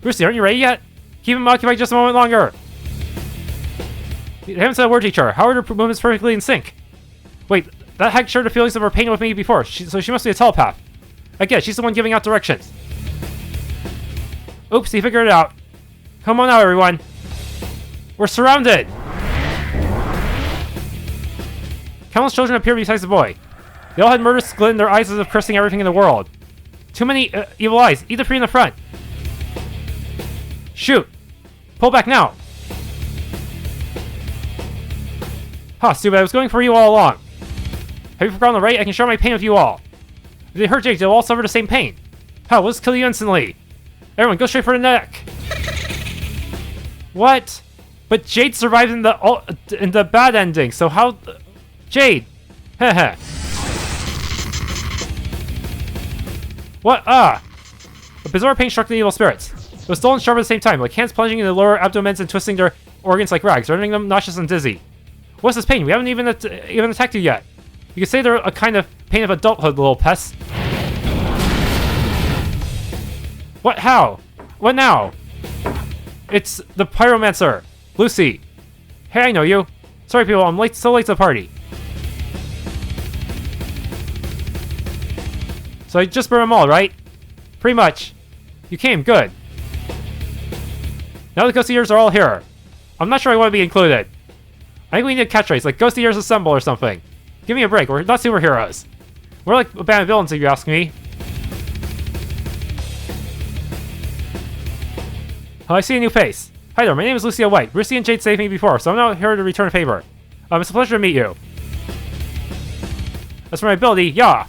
Brucie, aren't you ready yet? Keep him occupied just a moment longer. I haven't said a word to each other. How are her movements perfectly in sync? Wait, that hag shared the feelings of her pain with me before, so she must be a telepath. I guess she's the one giving out directions. Oops, he figured it out. Come on out, everyone. We're surrounded. Countless children appeared besides the boy. They all had murderous glint in their eyes as if cursing everything in the world. Too many evil eyes. Eat the three in the front. Shoot. Pull back now. Huh, stupid. I was going for you all along. Have you forgotten the right? I can share my pain with you all. If they hurt Jake, they'll all suffer the same pain. How? We'll just kill you instantly. Everyone, go straight for the neck. What? But Jade survived in the bad ending, so how... Jade! Heh. What? Ah! A bizarre pain struck the evil spirits. It was dull and sharp at the same time, like hands plunging in the lower abdomens and twisting their organs like rags, rendering them nauseous and dizzy. What's this pain? We haven't even attacked you yet. You could say they're a kind of pain of adulthood, little pests. What? How? What now? It's the pyromancer, Lucy. Hey, I know you. Sorry, people, I'm so late to the party. So I just burned them all, right? Pretty much. You came, good. Now the Ghosteaters are all here. I'm not sure I want to be included. I think we need a catchphrase, like Ghosteaters Assemble or something. Give me a break, we're not superheroes. We're like a band of villains, if you ask me. Oh, I see a new face. Hi there, my name is Lucia White. Brucie and Jade saved me before, so I'm now here to return a favor. It's a pleasure to meet you. As for my ability, yeah.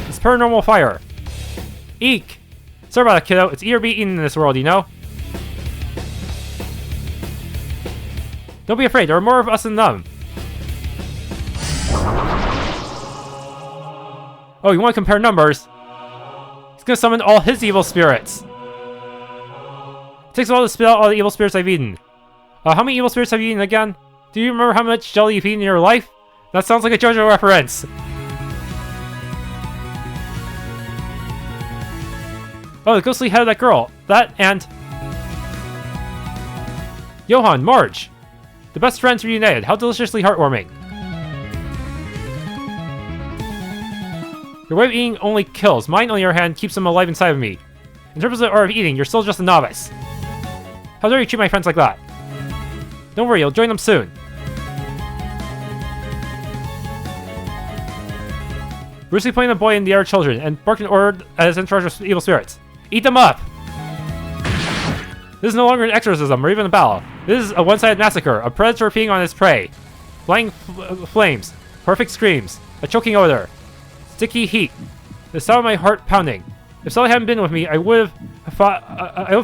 It's paranormal fire. Eek. Sorry about that, kiddo. It's eat or be eaten in this world, you know? Don't be afraid, there are more of us than them. Oh, you want to compare numbers? He's gonna summon all his evil spirits. It takes a while to spit out all the evil spirits I've eaten. How many evil spirits have you eaten again? Do you remember how much jelly you've eaten in your life? That sounds like a JoJo reference. Oh, the ghostly head of that girl. That and... Johan, Marge. The best friends reunited. How deliciously heartwarming. Your way of eating only kills. Mine, on the other hand, keeps them alive inside of me. In terms of the art of eating, you're still just a novice. How dare you treat my friends like that? Don't worry, you'll join them soon. Brucie pointed the boy and the other children, and barked an order at his entourage of evil spirits. Eat them up! This is no longer an exorcism or even a battle. This is a one-sided massacre, a predator feeding on its prey. Flying flames, perfect screams, a choking odor, sticky heat, the sound of my heart pounding. If Sally hadn't been with me, I would have thought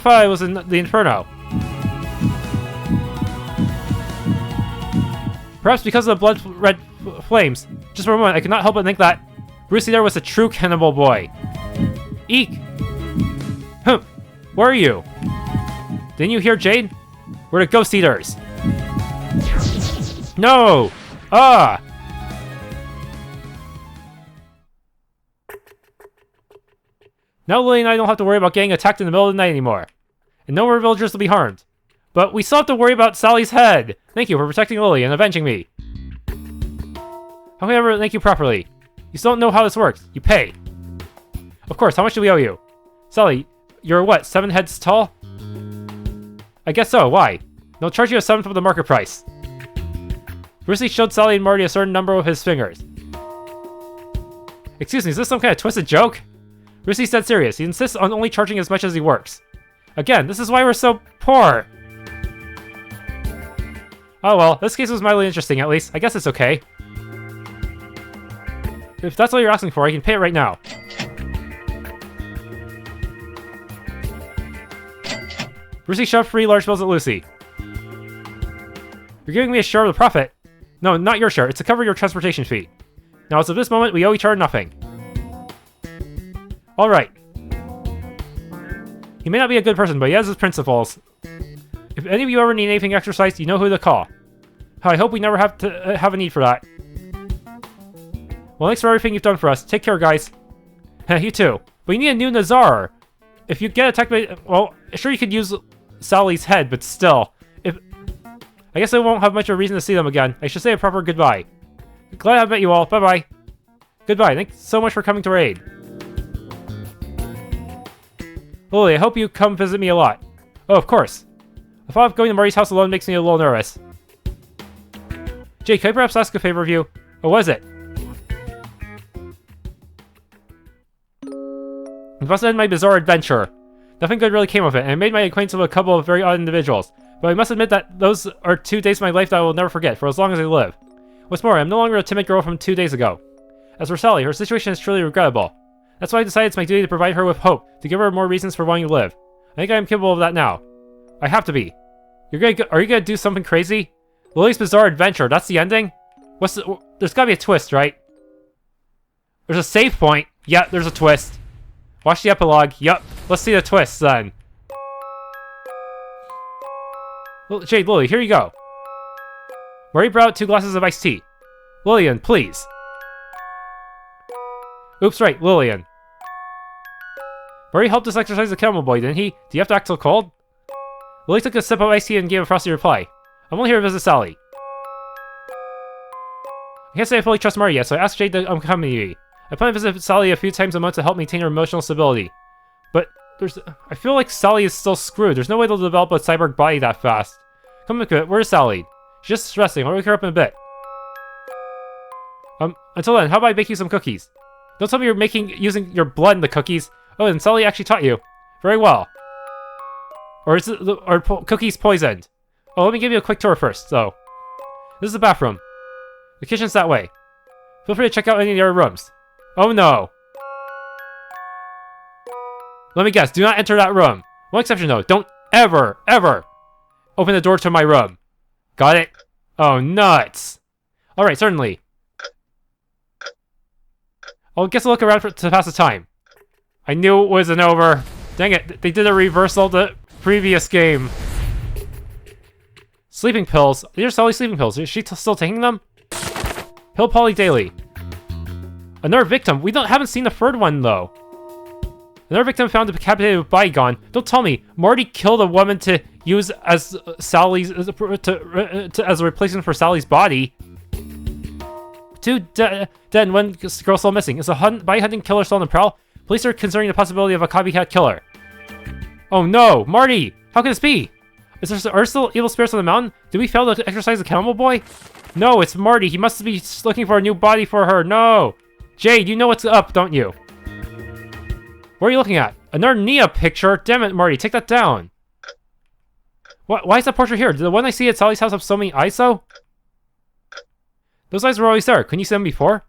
I was in the inferno. Perhaps because of the blood-red flames, just for a moment I could not help but think that Brucie there was a true Cannibal Boy. Eek! Where are you? Didn't you hear Jade? We're the Ghosteaters. No! Ah! Now Lily and I don't have to worry about getting attacked in the middle of the night anymore. And no more villagers will be harmed. But we still have to worry about Sally's head! Thank you for protecting Lily and avenging me. How can I ever thank you properly? You still don't know how this works. You pay. Of course, how much do we owe you? Sally, you're what, 7 heads tall? I guess so, why? They'll charge you a 7th of the market price. Brucie showed Sally and Marty a certain number with his fingers. Excuse me, is this some kind of twisted joke? Brucie's dead serious. He insists on only charging as much as he works. Again, this is why we're so poor. Oh well, this case was mildly interesting at least. I guess it's okay. If that's all you're asking for, I can pay it right now. Brucie shoved 3 large bills at Lucy. You're giving me a share of the profit. No, not your share. It's to cover your transportation fee. Now, as of this moment, we owe each other nothing. Alright. He may not be a good person, but he has his principles. If any of you ever need anything exercised, you know who to call. I hope we never have to have a need for that. Well, thanks for everything you've done for us. Take care, guys. You too. But you need a new Nazar. If you get attacked by... Well, sure you could use Sally's head, but still. I guess I won't have much of a reason to see them again. I should say a proper goodbye. Glad I've met you all. Bye-bye. Goodbye. Thanks so much for coming to our aid. Lily, I hope you come visit me a lot. Oh, of course. The thought of going to Marty's house alone makes me a little nervous. Jake, can I perhaps ask a favor of you? Oh, what is it? I must end my bizarre adventure. Nothing good really came of it, and I made my acquaintance with a couple of very odd individuals. But I must admit that those are 2 days of my life that I will never forget, for as long as I live. What's more, I'm no longer a timid girl from 2 days ago. As for Sally, her situation is truly regrettable. That's why I decided it's my duty to provide her with hope, to give her more reasons for wanting to live. I think I am capable of that now. I have to be. Are you gonna do something crazy? Lily's Bizarre Adventure, that's the ending? There's gotta be a twist, right? There's a save point. Yeah, there's a twist. Watch the epilogue. Yup. Let's see the twist then. Jade, Lily, here you go. Marty brought out 2 glasses of iced tea. Lillian, please. Oops, right, Lillian. Marty helped us exercise the Cannibal Boy, didn't he? Do you have to act so cold? Lily took a sip of iced tea and gave a frosty reply. I'm only here to visit Sally. I can't say I fully trust Marty yet, so I asked Jade to accompany me. I plan to visit Sally a few times a month to help maintain her emotional stability. But I feel like Sally is still screwed. There's no way to develop a cyborg body that fast. Come look at it. Where's Sally? She's just resting. I'll wake her up in a bit. Until then, how about I bake you some cookies? Don't tell me you're using your blood in the cookies. Oh, and Sally actually taught you. Very well. Or is it cookies poisoned? Oh, let me give you a quick tour first, though. This is the bathroom. The kitchen's that way. Feel free to check out any of the other rooms. Oh no. Let me guess, do not enter that room. One exception though, don't ever open the door to my room. Got it? Oh, nuts. Alright, certainly. I'll guess I'll look around to pass the time. I knew it wasn't over. Dang it, they did a reversal of the previous game. Sleeping pills. These are Sally's sleeping pills. Is she still taking them? Hillpolly Daily. Another victim. We haven't seen the third one though. Another victim found decapitated body gone. Don't tell me Marty killed a woman to use as Sally's as a replacement for Sally's body. Two dead and one girl still missing. Is a body hunting killer still on the prowl? Police are considering the possibility of a copycat killer. Oh no, Marty! How can this be? Are there still evil spirits on the mountain? Did we fail to exorcise the Cannibal Boy? No, it's Marty. He must be looking for a new body for her. No! Jade, you know what's up, don't you? What are you looking at? Another Nia picture? Damn it, Marty, take that down. Why is that portrait here? Did the one I see at Sally's house have so many eyes, though? Those eyes were always there. Couldn't you see them before?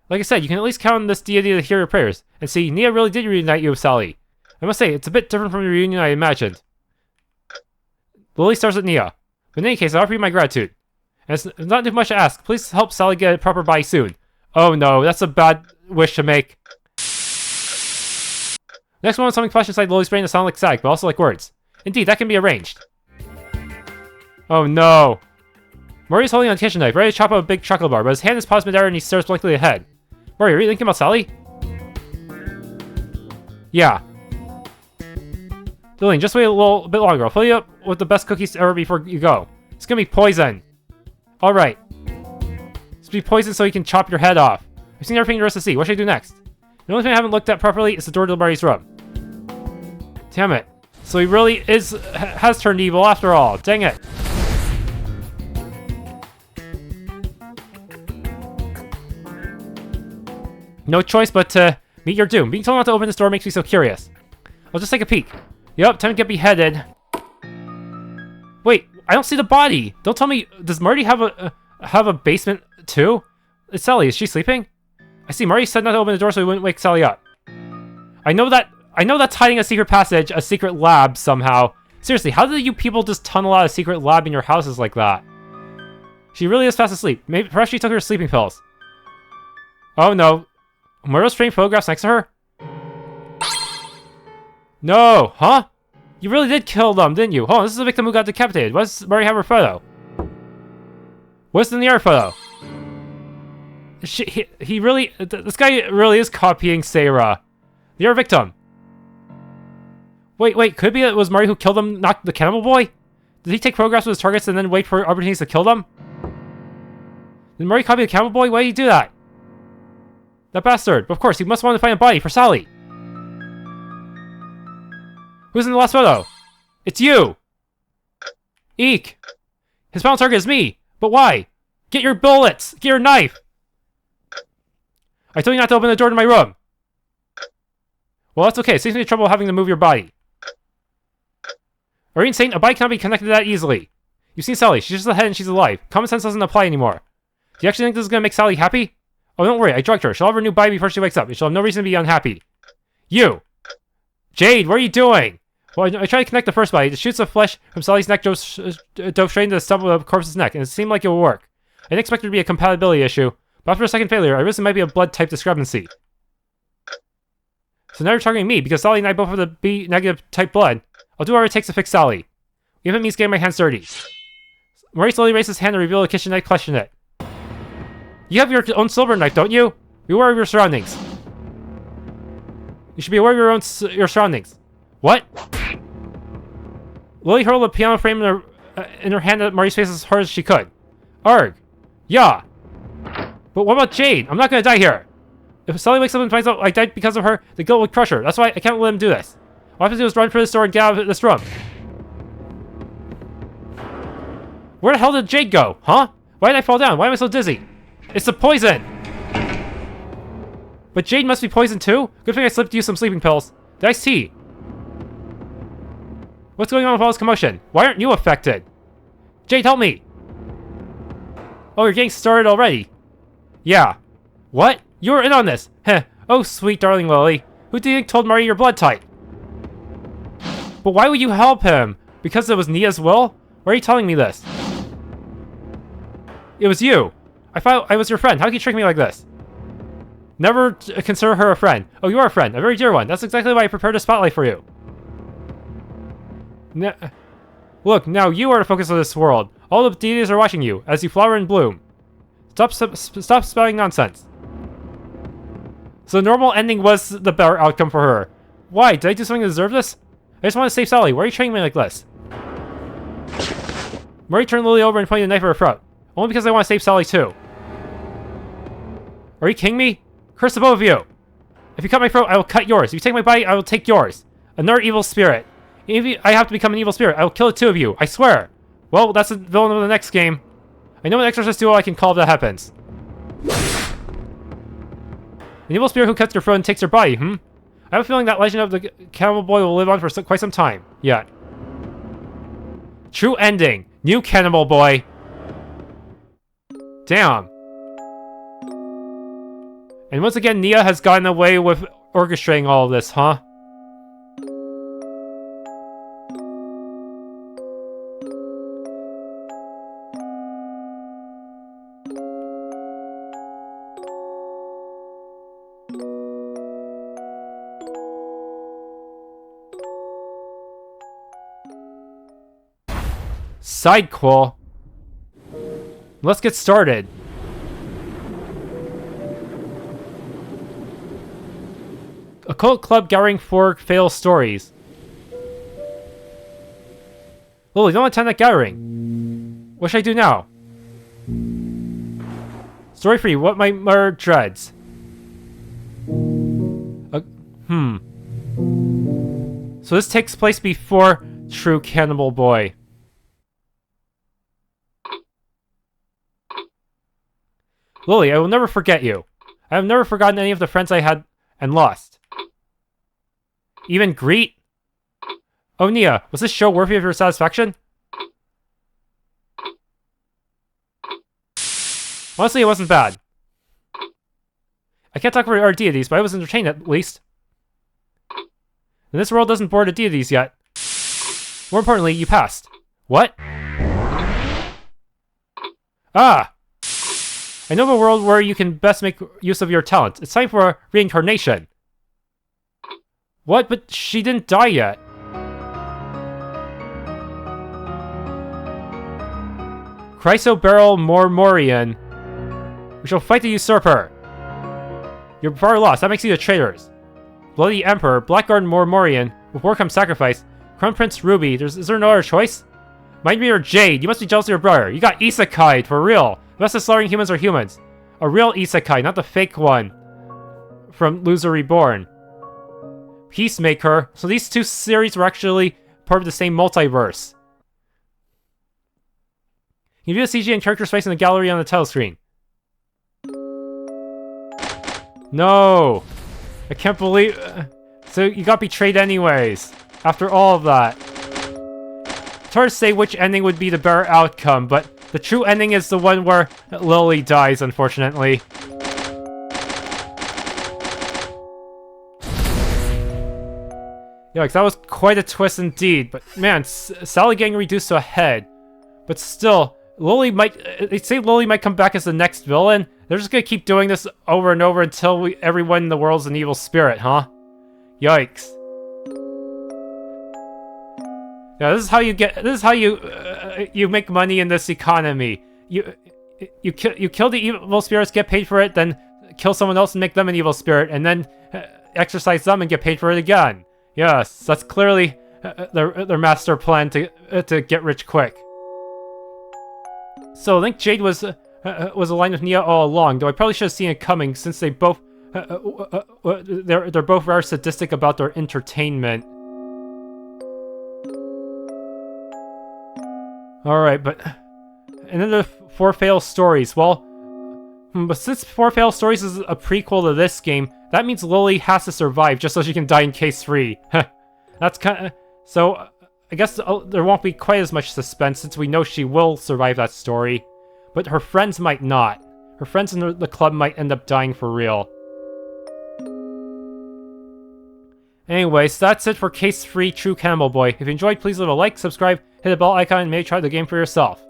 Like I said, you can at least count on this deity to hear your prayers. And see, Nia really did reunite you with Sally. I must say, it's a bit different from the reunion I imagined. Lily starts with Nia. But in any case, I offer you my gratitude. And it's not too much to ask. Please help Sally get a proper body soon. Oh no, that's a bad wish to make. Next one, something flashed inside Lily's brain that sounded like static, but also like words. Indeed, that can be arranged. Oh no. Marty's holding on a kitchen knife, ready to chop up a big chocolate bar, but his hand is paused mid-air and he stares blankly ahead. Marty, are you thinking about Sally? Yeah. Lillian, just wait a little bit longer. I'll fill you up with the best cookies ever before you go. It's gonna be poison. Alright. It's gonna be poison so you can chop your head off. I've seen everything there is to see. What should I do next? The only thing I haven't looked at properly is the door to Marty's room. Damn it. So he really has turned evil after all. Dang it. No choice but to meet your doom. Being told not to open this door makes me so curious. I'll just take a peek. Yup, time to get beheaded. Wait, I don't see the body. Don't tell me, does Marty have a basement too? It's Sally, is she sleeping? I see Marty said not to open the door so he wouldn't wake Sally up. I know that's hiding a secret passage, a secret lab somehow. Seriously, how did you people just tunnel out a secret lab in your houses like that? She really is fast asleep. Maybe perhaps she took her sleeping pills. Oh no. Were those framed photographs next to her? No, huh? You really did kill them, didn't you? Oh, this is a victim who got decapitated. Why does Marty have her photo? What's in the other photo? He really... This guy really is copying Sarah. The other victim. Wait, could it be it was Marty who killed them, not the Cannibal Boy? Did he take photographs of his targets and then wait for opportunities to kill them? Did Marty copy the Cannibal Boy? Why did he do that? That bastard. Of course, he must want to find a body for Sally. Who's in the last photo? It's you! Eek! His final target is me! But why? Get your bullets! Get your knife! I told you not to open the door to my room! Well, that's okay. It saves me the trouble of having to move your body. Are you insane? A body cannot be connected that easily. You've seen Sally. She's just ahead and she's alive. Common sense doesn't apply anymore. Do you actually think this is going to make Sally happy? Oh, don't worry. I drugged her. She'll have her new body before she wakes up. And she'll have no reason to be unhappy. You! Jade, what are you doing? Well, I tried to connect the first body. The shoots of flesh from Sally's neck dove straight into the stump of the corpse's neck, and it seemed like it would work. I didn't expect there to be a compatibility issue, but after a second failure, I realized it might be a blood-type discrepancy. So now you're targeting me, because Sally and I both have the B-negative type blood. I'll do whatever it takes to fix Sally. Even if it means getting my hands dirty. Marty slowly raised his hand and revealed a kitchen knife clutched in it. You have your own silver knife, don't you? Be aware of your surroundings. You should be aware of your surroundings. What? Lily hurled a piano frame in her hand at Marty's face as hard as she could. Arg. Yeah. But what about Jade? I'm not gonna die here. If Sally wakes up and finds out I died because of her, the guilt will crush her. That's why I can't let him do this. All I have to do is run for this door and get out of this room. Where the hell did Jade go? Huh? Why did I fall down? Why am I so dizzy? It's the poison! But Jade must be poisoned too? Good thing I slipped you some sleeping pills. The iced tea. What's going on with all this commotion? Why aren't you affected? Jade, help me! Oh, you're getting started already. Yeah. What? You were in on this. Heh. Oh, sweet darling Lily. Who do you think told Marty your blood type? But why would you help him? Because it was Nia's will? Why are you telling me this? It was you. I thought I was your friend. How can you trick me like this? Never consider her a friend. Oh, you are a friend. A very dear one. That's exactly why I prepared a spotlight for you. Look, now you are the focus of this world. All the deities are watching you, as you flower and bloom. Stop spouting nonsense. So the normal ending was the better outcome for her. Why? Did I do something to deserve this? I just want to save Sally. Why are you treating me like this? Marty turned Lily over and pointed a knife at her throat. Only because I want to save Sally too. Are you kidding me? Curse the both of you! If you cut my throat, I will cut yours. If you take my body, I will take yours. Another evil spirit. If I have to become an evil spirit, I will kill the two of you. I swear. Well, that's the villain of the next game. I know an exorcist duo I can call if that happens. An evil spirit who cuts your throat and takes your body, I have a feeling that legend of the Cannibal Boy will live on for quite some time. Yeah. True ending. New Cannibal Boy. Damn. And once again, Nia has gotten away with orchestrating all of this, huh? Sidequel. Let's get started. A cult club gathering for failed stories. Lily, don't attend that gathering. What should I do now? Story 3, what my mother dreads. So this takes place before True Cannibal Boy. Lily, I will never forget you. I have never forgotten any of the friends I had and lost. Even Greet? Oh, Nia, was this show worthy of your satisfaction? Honestly, it wasn't bad. I can't talk for our deities, but I was entertained at least. And this world doesn't bore the deities yet. More importantly, you passed. What? Ah! I know of a world where you can best make use of your talents. It's time for reincarnation. What? But she didn't die yet. Chrysoberyl Mormorian. We shall fight the usurper. You're far lost. That makes you the traitors. Bloody Emperor, Blackguard Mormorian. With war comes sacrifice. Crown Prince Ruby. Is there no other choice? Mind me or Jade. You must be jealous of your brother. You got Isekai'd, for real. The best of slaughtering humans are humans. A real Isekai, not the fake one. From Loser Reborn. Peacemaker. So these two series were actually part of the same multiverse. You view the CG and character space in the gallery on the title screen. No! I can't believe... So you got betrayed anyways. After all of that. It's hard to say which ending would be the better outcome, but the true ending is the one where Lily dies, unfortunately. Yikes, that was quite a twist indeed, but man, Sally getting reduced to a head. But still, Lily might... They say Lily might come back as the next villain. They're just gonna keep doing this over and over until everyone in the world's an evil spirit, huh? Yikes. Yeah, this is how you get... This is how you make money in this economy. You kill the evil spirits, get paid for it, then kill someone else and make them an evil spirit, and then exercise them and get paid for it again. Yes, that's clearly their master plan to get rich quick. So I think Jade was aligned with Nia all along, though I probably should have seen it coming since they both they're both rather sadistic about their entertainment. All right, but and then the 4 fail stories. Well, but since 4 fail stories is a prequel to this game, that means Lily has to survive just so she can die in case 3. That's kind of... So, I guess there won't be quite as much suspense since we know she will survive that story. But her friends might not. Her friends in the club might end up dying for real. Anyways, that's it for Case 3 True Cannibal Boy. If you enjoyed, please leave a like, subscribe, hit the bell icon, and maybe try the game for yourself.